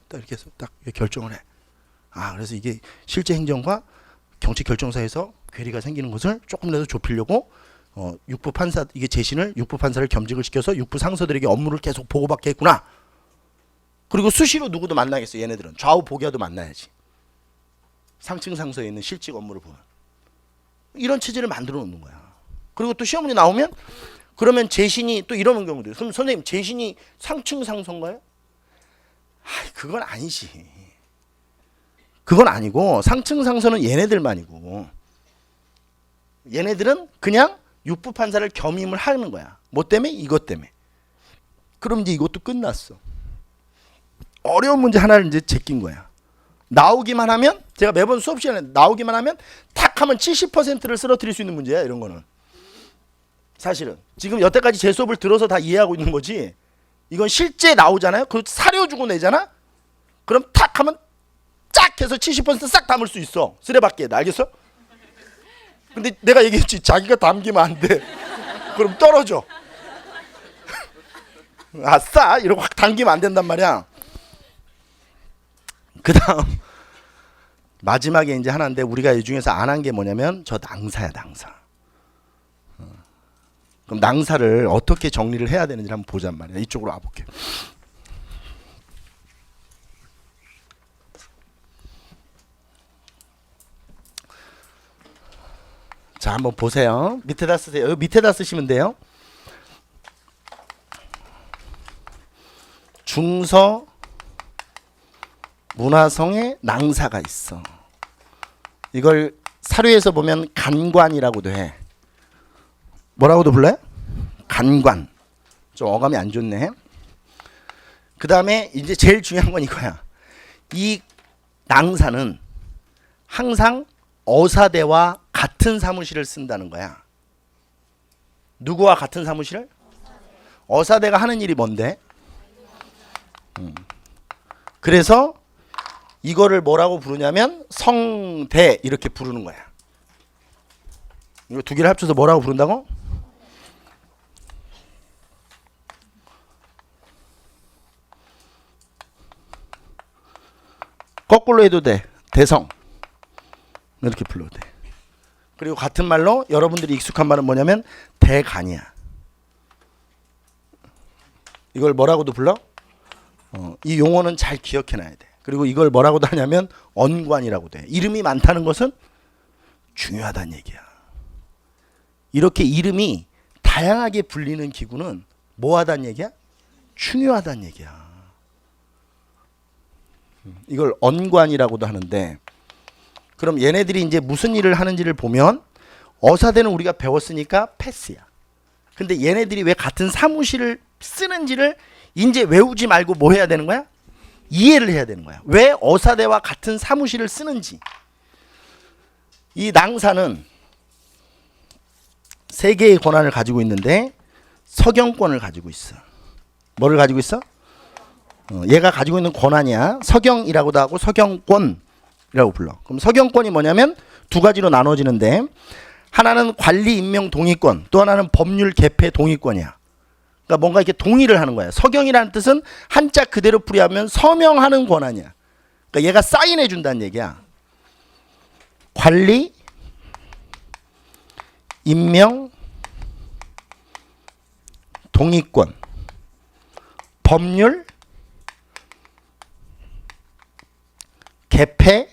딱 결정을 해. 아, 그래서 이게 실제 행정과 정책 결정사에서 괴리가 생기는 것을 조금이라도 좁히려고 육부 판사, 이게 재신을 육부 판사를 겸직을 시켜서 육부 상서들에게 업무를 계속 보고받게 했구나. 그리고 수시로 누구도 만나겠어. 얘네들은 좌우 보기와도 만나야지. 상층 상서에 있는 실직 업무를 보면 이런 체제를 만들어 놓는 거야. 그리고 또 시험 문제 나오면 그러면 재신이 또 이러는 경우도 있어요. 그럼 선생님 재신이 상층 상서인가요? 그건 아니지. 그건 아니고 상층 상서는 얘네들만이고 얘네들은 그냥 육부 판사를 겸임을 하는 거야. 뭐 때문에? 이것 때문에. 그럼 이제 이것도 끝났어. 어려운 문제 하나를 이제 제낀 거야. 나오기만 하면, 제가 매번 수업 시간에 나오기만 하면 탁 하면 70%를 쓰러뜨릴 수 있는 문제야. 이런 거는 사실은 지금 여태까지 제 수업을 들어서 다 이해하고 있는 거지, 이건 실제 나오잖아요. 그 사료 주고 내잖아. 그럼 탁 하면 쫙 해서 70%싹 담을 수 있어. 쓰레받기에. 알겠어? 근데 내가 얘기했지, 자기가 담기면 안 돼. 그럼 떨어져. 아싸 이러고 확 당기면 안 된단 말이야. 그 다음 마지막에 이제 하나인데, 우리가 이 중에서 안 한 게 뭐냐면 저 낭사야. 낭사. 그럼 낭사를 어떻게 정리를 해야 되는지 한번 보잔 말이야. 이쪽으로 와볼게. 자, 한번 보세요. 밑에다 쓰세요. 여기 밑에다 쓰시면 돼요. 중서 문화성에 낭사가 있어. 이걸 사료에서 보면 간관이라고도 해. 뭐라고도 불러요? 간관. 좀 어감이 안 좋네. 그 다음에 이제 제일 중요한 건 이거야. 이 낭사는 항상 어사대와 같은 사무실을 쓴다는 거야. 누구와 같은 사무실을? 어사대가 하는 일이 뭔데? 그래서 이거를 뭐라고 부르냐면 성대 이렇게 부르는 거야. 이거 두 개를 합쳐서 뭐라고 부른다고? 거꾸로 해도 돼. 대성. 이렇게 불러도 돼. 그리고 같은 말로 여러분들이 익숙한 말은 뭐냐면 대간이야. 이걸 뭐라고도 불러? 이 용어는 잘 기억해놔야 돼. 그리고 이걸 뭐라고도 하냐면 언관이라고 돼. 이름이 많다는 것은 중요하다는 얘기야. 이렇게 이름이 다양하게 불리는 기구는 뭐하다는 얘기야? 중요하다는 얘기야. 이걸 언관이라고도 하는데, 그럼 얘네들이 이제 무슨 일을 하는지를 보면 어사대는 우리가 배웠으니까 패스야. 근데 얘네들이 왜 같은 사무실을 쓰는지를 이제 외우지 말고 뭐 해야 되는 거야? 이해를 해야 되는 거야. 왜 어사대와 같은 사무실을 쓰는지. 이 낭사는 세 개의 권한을 가지고 있는데 서경권을 가지고 있어. 뭐를 가지고 있어? 얘가 가지고 있는 권한이야. 서경이라고도 하고 서경권이라고 불러. 그럼 서경권이 뭐냐면 두 가지로 나눠지는데, 하나는 관리 임명 동의권, 또 하나는 법률 개폐 동의권이야. 그러니까 뭔가 이렇게 동의를 하는 거야. 서경이라는 뜻은 한자 그대로 풀이하면 서명하는 권한이야. 그러니까 얘가 사인해 준다는 얘기야. 관리 임명 동의권, 법률 개폐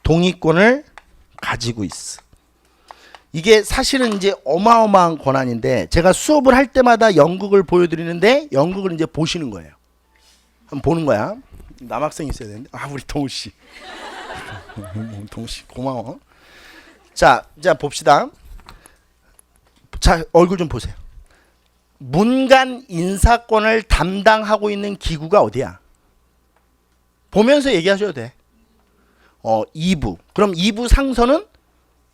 동의권을 가지고 있어. 이게 사실은 이제 어마어마한 권한인데, 제가 수업을 할 때마다 연극을 보여드리는데 연극을 이제 보시는 거예요. 한번 보는 거야. 남학생이 있어야 되는데. 아, 우리 동우 씨. 동우 씨 고마워. 자 봅시다. 자, 얼굴 좀 보세요. 문간 인사권을 담당하고 있는 기구가 어디야? 보면서 얘기하셔도 돼. 2부. 그럼 2부 상선은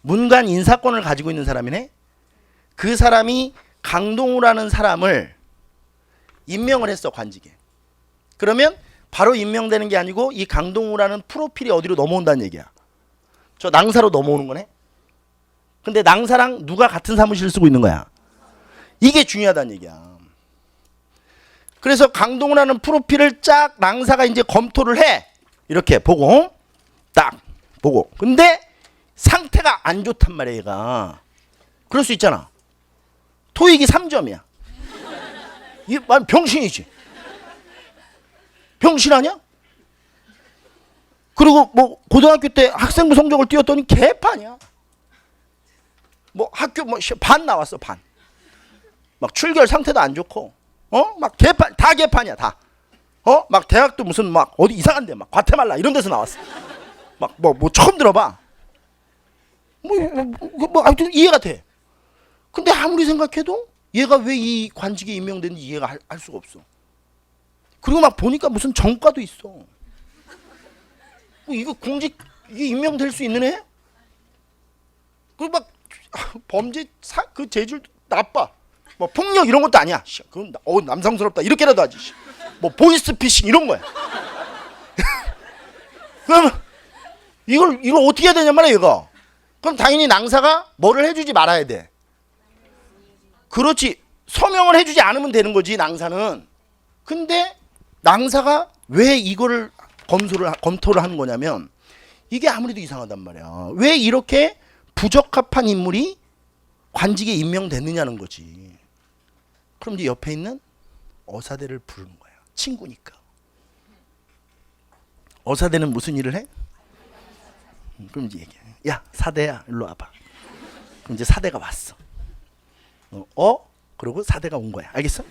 문간 인사권을 가지고 있는 사람이네. 그 사람이 강동우라는 사람을 임명을 했어, 관직에. 그러면 바로 임명되는 게 아니고 이 강동우라는 프로필이 어디로 넘어온다는 얘기야. 저 낭사로 넘어오는 거네. 근데 낭사랑 누가 같은 사무실을 쓰고 있는 거야? 이게 중요하다는 얘기야. 그래서 강동우라는 프로필을 쫙 낭사가 이제 검토를 해. 이렇게 보고 딱 보고. 근데 상태가 안 좋단 말이야, 얘가. 그럴 수 있잖아. 토익이 3점이야. 이 병신이지. 병신 아니야? 그리고 뭐 고등학교 때 학생부 성적을 띄웠더니 개판이야. 뭐 학교 뭐 반 나왔어, 반. 막 출결 상태도 안 좋고, 막 개판, 다 개판이야, 다. 막 대학도 무슨 막 어디 이상한데 막 과테말라 이런 데서 나왔어. 막 뭐 처음 들어봐. 하여튼 이해가 돼. 근데 아무리 생각해도 얘가 왜 이 관직에 임명됐는지 이해가 할 수가 없어. 그리고 막 보니까 무슨 정과도 있어. 이거 공직 이게 임명될 수 있는 애? 그리고 막 범죄 그 재질도 나빠. 뭐 폭력 이런 것도 아니야. 그건 남성스럽다 이렇게라도 하지. 뭐 보이스피싱 이런 거야. 그러면 이걸 어떻게 해야 되냐 말이야, 얘가. 그럼 당연히 낭사가 뭐를 해주지 말아야 돼. 그렇지. 서명을 해주지 않으면 되는 거지, 낭사는. 근데 낭사가 왜 이거를 검토를 하는 거냐면, 이게 아무래도 이상하단 말이야. 왜 이렇게 부적합한 인물이 관직에 임명됐느냐는 거지. 그럼 이제 옆에 있는 어사대를 부르는 거야. 친구니까. 어사대는 무슨 일을 해? 그럼 이제 얘기해. 야, 사대야, 일로 와봐. 그럼 이제 사대가 왔어. 그러고 사대가 온 거야. 알겠어?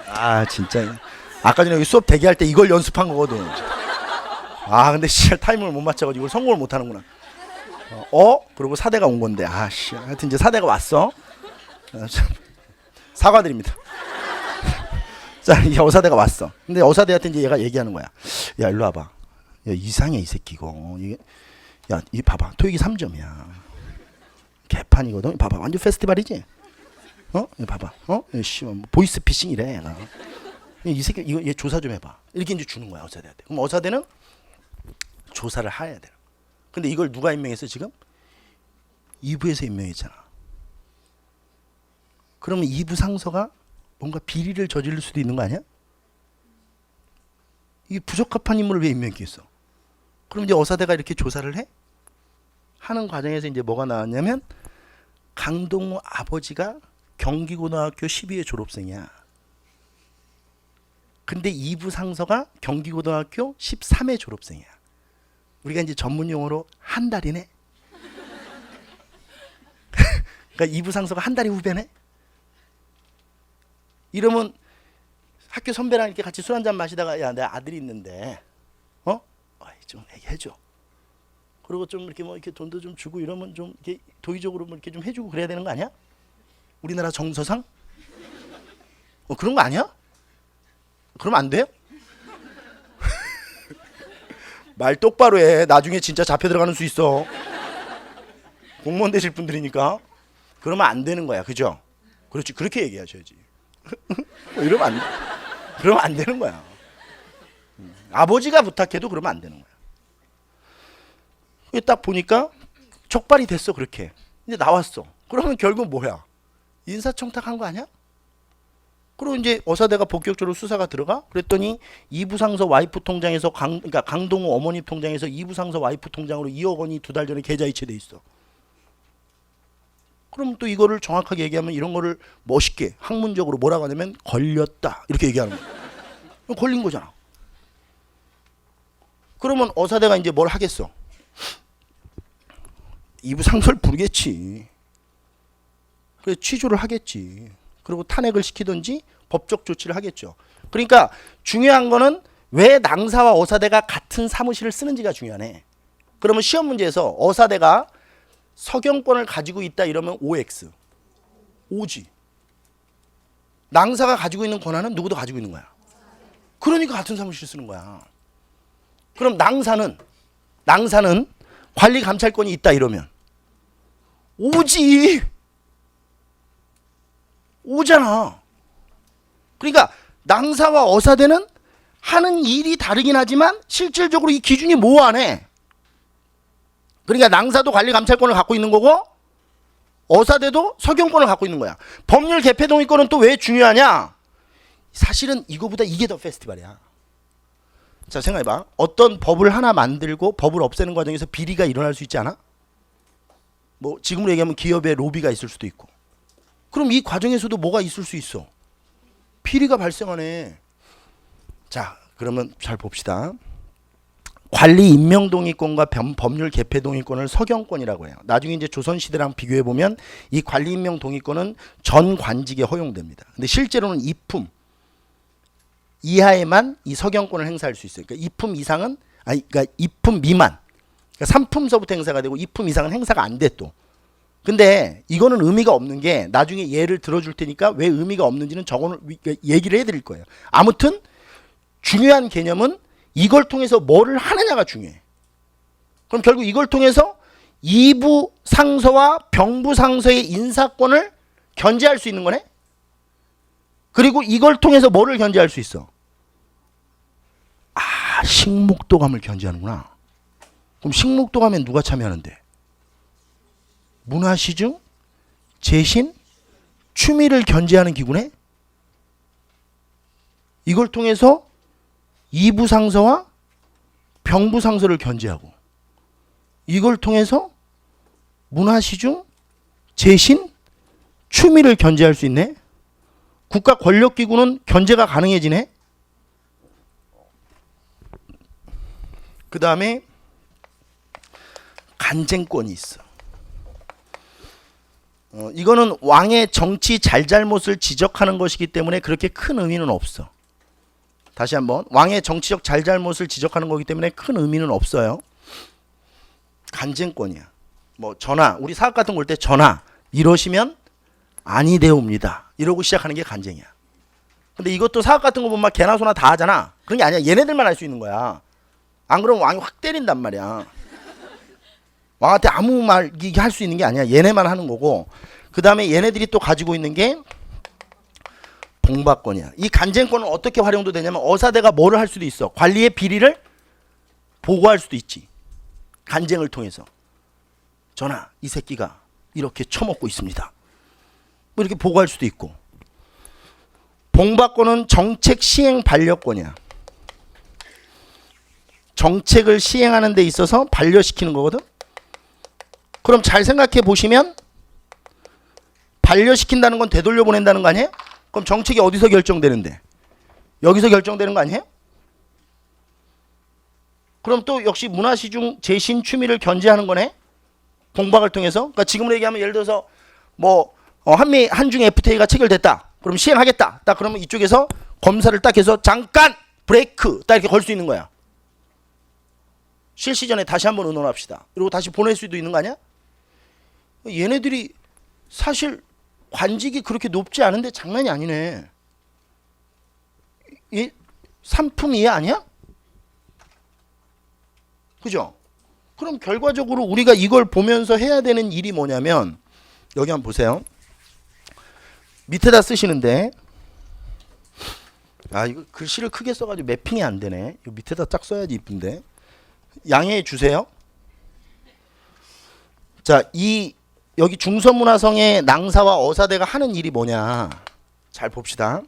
아, 진짜. 아까 전에 여기 수업 대기할 때 이걸 연습한 거거든. 아, 근데 씨, 타이밍을 못 맞춰가지고 이걸 성공을 못 하는구나. 그리고 사대가 온 건데. 아, 씨. 하여튼 이제 사대가 왔어. 사과드립니다. 자, 이제 어사대가 왔어. 근데 어사대한테 이제 얘가 얘기하는 거야. 야, 일로 와봐. 야, 이상해, 이 새끼 이거. 야, 이 봐봐. 토익이 3점이야. 개판이거든. 봐봐. 완전 페스티벌이지? 이거 봐봐. 씨, 뭐 보이스 피싱이래, 얘가. 이 새끼, 이거 얘 조사 좀 해봐. 이렇게 이제 주는 거야, 어사대한테. 그럼 어사대는 조사를 해야 돼. 근데 이걸 누가 임명했어, 지금? 2부에서 임명했잖아. 그러면 2부 상서가 뭔가 비리를 저지를 수도 있는 거 아니야? 이게 부적합한 인물을 왜 임명했겠어? 그럼 이제 어사대가 이렇게 조사를 해? 하는 과정에서 이제 뭐가 나왔냐면 강동우 아버지가 경기고등학교 12회 졸업생이야. 근데 2부 상서가 경기고등학교 13회 졸업생이야. 우리가 이제 전문 용어로 한 달이네. 그러니까 2부 상서가 한 달이 후배네. 이러면 학교 선배랑 이렇게 같이 술 한잔 마시다가 야, 내 아들이 있는데 좀 얘기해줘. 그리고 좀 이렇게 뭐 이렇게 돈도 좀 주고 이러면 좀 이렇게 도의적으로 뭐 이렇게 좀 해주고 그래야 되는 거 아니야? 우리나라 정서상? 그런 거 아니야? 그러면 안 돼요? 말 똑바로 해. 나중에 진짜 잡혀 들어가는 수 있어. 공무원 되실 분들이니까. 그러면 안 되는 거야, 그죠? 그렇지, 그렇게 얘기하셔야지. 그러면 안 되는 거야. 아버지가 부탁해도 그러면 안 되는 거야. 딱 보니까 적발이 됐어, 그렇게. 이제 나왔어. 그러면 결국 뭐야? 인사청탁한 거 아니야? 그리고 이제 어사대가 본격적으로 수사가 들어가. 그랬더니 이부상서 와이프 통장에서 그러니까 강동우 어머니 통장에서 이부상서 와이프 통장으로 2억 원이 2달 전에 계좌 이체돼 있어. 그럼 또 이거를 정확하게 얘기하면 이런 거를 멋있게 학문적으로 뭐라고 하냐면 걸렸다 이렇게 얘기하는 거야. 걸린 거잖아. 그러면 어사대가 이제 뭘 하겠어? 이부상서를 부르겠지. 그래서 취조를 하겠지. 그리고 탄핵을 시키든지 법적 조치를 하겠죠. 그러니까 중요한 거는 왜 낭사와 어사대가 같은 사무실을 쓰는지가 중요하네. 그러면 시험 문제에서 어사대가 석영권을 가지고 있다 이러면 OX. O지. 낭사가 가지고 있는 권한은 누구도 가지고 있는 거야. 그러니까 같은 사무실 쓰는 거야. 그럼 낭사는 관리 감찰권이 있다 이러면 오지. 오잖아. 그러니까 낭사와 어사대는 하는 일이 다르긴 하지만 실질적으로 이 기준이 모호하네. 그러니까 낭사도 관리 감찰권을 갖고 있는 거고 어사대도 석용권을 갖고 있는 거야. 법률 개폐 동의권은 또 왜 중요하냐? 사실은 이거보다 이게 더 페스티벌이야. 자, 생각해봐. 어떤 법을 하나 만들고 법을 없애는 과정에서 비리가 일어날 수 있지 않아? 뭐 지금으로 얘기하면 기업의 로비가 있을 수도 있고. 그럼 이 과정에서도 뭐가 있을 수 있어? 비리가 발생하네. 자, 그러면 잘 봅시다. 관리 임명 동의권과 법률 개폐 동의권을 석영권이라고 해요. 나중에 이제 조선시대랑 비교해 보면 이 관리 임명 동의권은 전 관직에 허용됩니다. 근데 실제로는 이품 이하에만 이 석영권을 행사할 수 있어요. 그러니까 이품 이상은 그러니까 이품 미만. 그러니까 3품서부터 행사가 되고 2품 이상은 행사가 안 돼 또. 근데 이거는 의미가 없는 게 나중에 예를 들어줄 테니까 왜 의미가 없는지는 얘기를 해드릴 거예요. 아무튼 중요한 개념은 이걸 통해서 뭐를 하느냐가 중요해. 그럼 결국 이걸 통해서 이부 상서와 병부 상서의 인사권을 견제할 수 있는 거네. 그리고 이걸 통해서 뭐를 견제할 수 있어? 식목도감을 견제하는구나. 그럼 식목도감엔 누가 참여하는데? 문화시중, 재신, 추미를 견제하는 기구네. 이걸 통해서 이부상서와 병부상서를 견제하고 이걸 통해서 문화시중, 재신, 추미를 견제할 수 있네. 국가 권력기구는 견제가 가능해지네. 그 다음에 간쟁권이 있어. 이거는 왕의 정치 잘잘못을 지적하는 것이기 때문에 그렇게 큰 의미는 없어. 다시 한번, 왕의 정치적 잘잘못을 지적하는 거기 때문에 큰 의미는 없어요. 간쟁권이야. 뭐 전하, 우리 사업 같은 거 올 때 전하 이러시면 아니되옵니다 이러고 시작하는 게 간쟁이야. 근데 이것도 사업 같은 거 보면 막 개나 소나 다 하잖아. 그런 게 아니야. 얘네들만 할 수 있는 거야. 안 그러면 왕이 확 때린단 말이야. 왕한테 아무 말 할 수 있는 게 아니야. 얘네만 하는 거고. 그 다음에 얘네들이 또 가지고 있는 게 봉박권이야. 이 간쟁권은 어떻게 활용도 되냐면 어사대가 뭐를 할 수도 있어. 관리의 비리를 보고할 수도 있지. 간쟁을 통해서. 전하, 이 새끼가 이렇게 처먹고 있습니다. 뭐 이렇게 보고할 수도 있고. 봉박권은 정책 시행 반려권이야. 정책을 시행하는 데 있어서 반려시키는 거거든. 그럼 잘 생각해 보시면 반려시킨다는 건 되돌려 보낸다는 거 아니에요? 그럼 정책이 어디서 결정되는데? 여기서 결정되는 거 아니에요? 그럼 또 역시 문화시중 재신 추미를 견제하는 거네. 봉박을 통해서. 그러니까 지금으로 얘기하면 예를 들어서 뭐 한미 한중 FTA가 체결됐다. 그럼 시행하겠다. 딱 그러면 이쪽에서 검사를 딱 해서 잠깐 브레이크 딱 이렇게 걸 수 있는 거야. 실시 전에 다시 한번 의논합시다. 그리고 다시 보낼 수도 있는 거 아니야? 얘네들이 사실 관직이 그렇게 높지 않은데 장난이 아니네. 이 상품 이해 아니야? 그죠? 그럼 결과적으로 우리가 이걸 보면서 해야 되는 일이 뭐냐면 여기 한번 보세요. 밑에다 쓰시는데 이거 글씨를 크게 써가지고 매핑이 안 되네. 이거 밑에다 딱 써야지 이쁜데. 양해해 주세요. 자, 여기 중서문화성의 낭사와 어사대가 하는 일이 뭐냐. 잘 봅시다.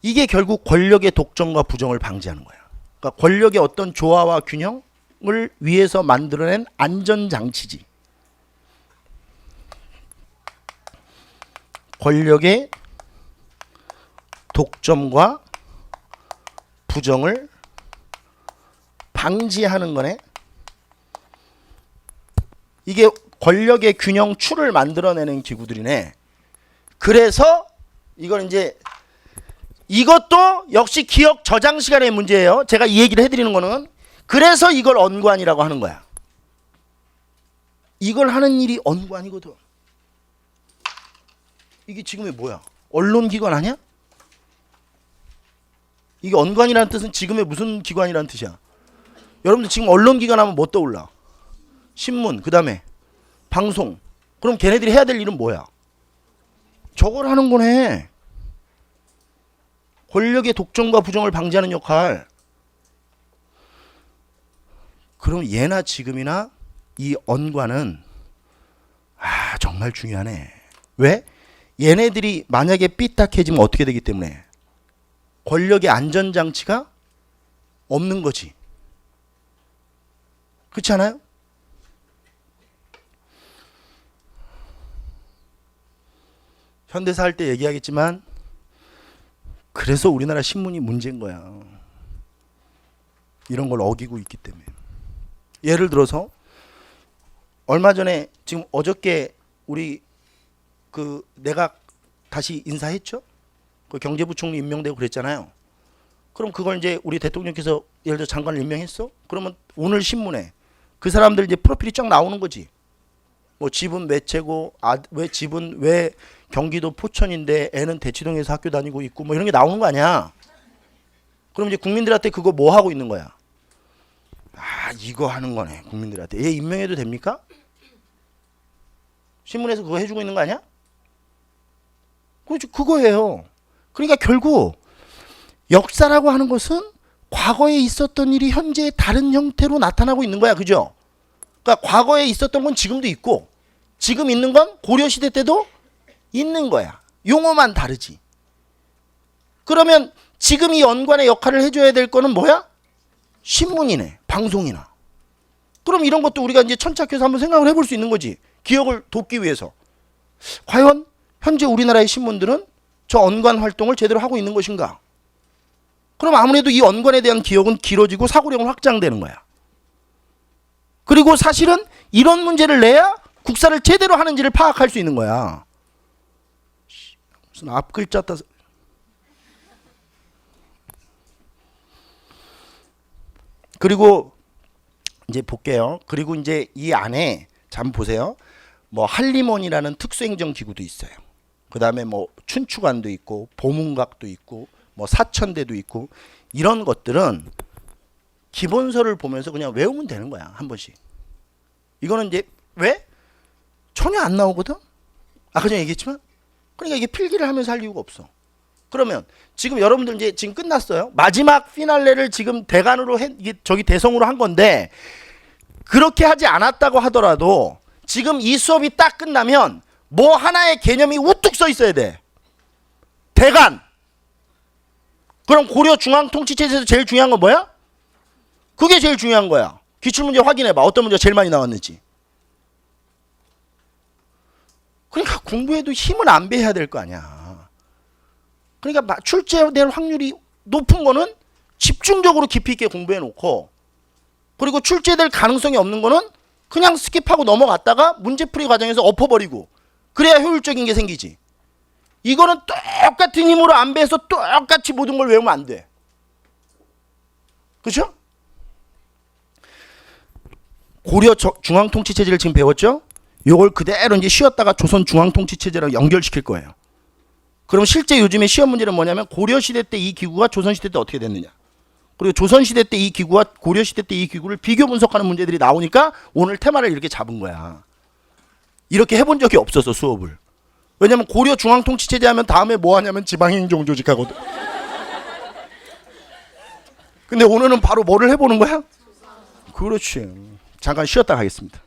이게 결국 권력의 독점과 부정을 방지하는 거야. 그러니까 권력의 어떤 조화와 균형을 위해서 만들어낸 안전장치지. 권력의 독점과 부정을 방지하는 거네. 이게 권력의 균형추를 만들어내는 기구들이네. 그래서 이걸 이제 이것도 역시 기억 저장 시간의 문제예요. 제가 이 얘기를 해드리는 거는 그래서 이걸 언관이라고 하는 거야. 이걸 하는 일이 언관이거든. 이게 지금의 뭐야? 언론기관 아니야? 이게 언관이라는 뜻은 지금의 무슨 기관이라는 뜻이야? 여러분들 지금 언론기관 하면 뭐 떠올라? 신문, 그 다음에 방송. 그럼 걔네들이 해야 될 일은 뭐야? 저걸 하는 거네. 권력의 독점과 부정을 방지하는 역할. 그럼 예나 지금이나 이 언관은 정말 중요하네. 왜? 얘네들이 만약에 삐딱해지면 어떻게 되기 때문에 권력의 안전장치가 없는 거지. 그렇지 않아요? 현대사 할 때 얘기하겠지만 그래서 우리나라 신문이 문제인 거야. 이런 걸 어기고 있기 때문에. 예를 들어서 얼마 전에 지금 어저께 우리 내가 다시 인사했죠? 그 경제부총리 임명되고 그랬잖아요. 그럼 그걸 이제 우리 대통령께서 예를 들어 장관을 임명했어? 그러면 오늘 신문에 그 사람들 이제 프로필이 쫙 나오는 거지. 뭐 집은 매체고, 왜 집은 왜 경기도 포천인데 애는 대치동에서 학교 다니고 있고 뭐 이런 게 나오는 거 아니야. 그럼 이제 국민들한테 그거 뭐 하고 있는 거야? 이거 하는 거네. 국민들한테. 얘 임명해도 됩니까? 신문에서 그거 해주고 있는 거 아니야? 그거예요. 그러니까 결국 역사라고 하는 것은 과거에 있었던 일이 현재 다른 형태로 나타나고 있는 거야. 그죠? 그러니까 과거에 있었던 건 지금도 있고 지금 있는 건 고려시대 때도 있는 거야. 용어만 다르지. 그러면 지금 이 언관의 역할을 해줘야 될 거는 뭐야? 신문이네. 방송이나. 그럼 이런 것도 우리가 이제 천착해서 한번 생각을 해볼 수 있는 거지. 기억을 돕기 위해서. 과연 현재 우리나라의 신문들은 저 언관 활동을 제대로 하고 있는 것인가? 그럼 아무래도 이 언관에 대한 기억은 길어지고 사고력은 확장되는 거야. 그리고 사실은 이런 문제를 내야 국사를 제대로 하는지를 파악할 수 있는 거야. 무슨 앞글자 따서 그리고 이제 볼게요. 그리고 이제 이 안에 잠 보세요. 뭐 한림원이라는 특수행정기구도 있어요. 그 다음에 뭐 춘추관도 있고 보문각도 있고 뭐 사천대도 있고 이런 것들은 기본서를 보면서 그냥 외우면 되는 거야. 한 번씩. 이거는 이제 왜? 전혀 안 나오거든. 아까 전에 얘기했지만 그러니까 이게 필기를 하면서 할 이유가 없어. 그러면 지금 여러분들 이제 지금 끝났어요. 마지막 피날레를 지금 대관으로 이게 저기 대성으로 한 건데 그렇게 하지 않았다고 하더라도 지금 이 수업이 딱 끝나면 뭐 하나의 개념이 우뚝 서 있어야 돼. 대관. 그럼 고려 중앙통치체제에서 제일 중요한 건 뭐야? 그게 제일 중요한 거야. 기출문제 확인해봐. 어떤 문제가 제일 많이 나왔는지. 그러니까 공부해도 힘을 안 빼야 될 거 아니야. 그러니까 출제될 확률이 높은 거는 집중적으로 깊이 있게 공부해 놓고 그리고 출제될 가능성이 없는 거는 그냥 스킵하고 넘어갔다가 문제풀이 과정에서 엎어버리고 그래야 효율적인 게 생기지. 이거는 똑같은 힘으로 안 배워서 똑같이 모든 걸 외우면 안 돼. 그렇죠? 고려 중앙통치체제를 지금 배웠죠? 이걸 그대로 이제 쉬었다가 조선 중앙통치체제랑 연결시킬 거예요. 그럼 실제 요즘에 시험 문제는 뭐냐면 고려시대 때 이 기구가 조선시대 때 어떻게 됐느냐. 그리고 조선시대 때 이 기구와 고려시대 때 이 기구를 비교 분석하는 문제들이 나오니까 오늘 테마를 이렇게 잡은 거야. 이렇게 해본 적이 없어서 수업을. 왜냐면 고려 중앙통치체제 하면 다음에 뭐 하냐면 지방행정조직 하거든. 근데 오늘은 바로 뭐를 해보는 거야? 그렇지. 잠깐 쉬었다 가겠습니다.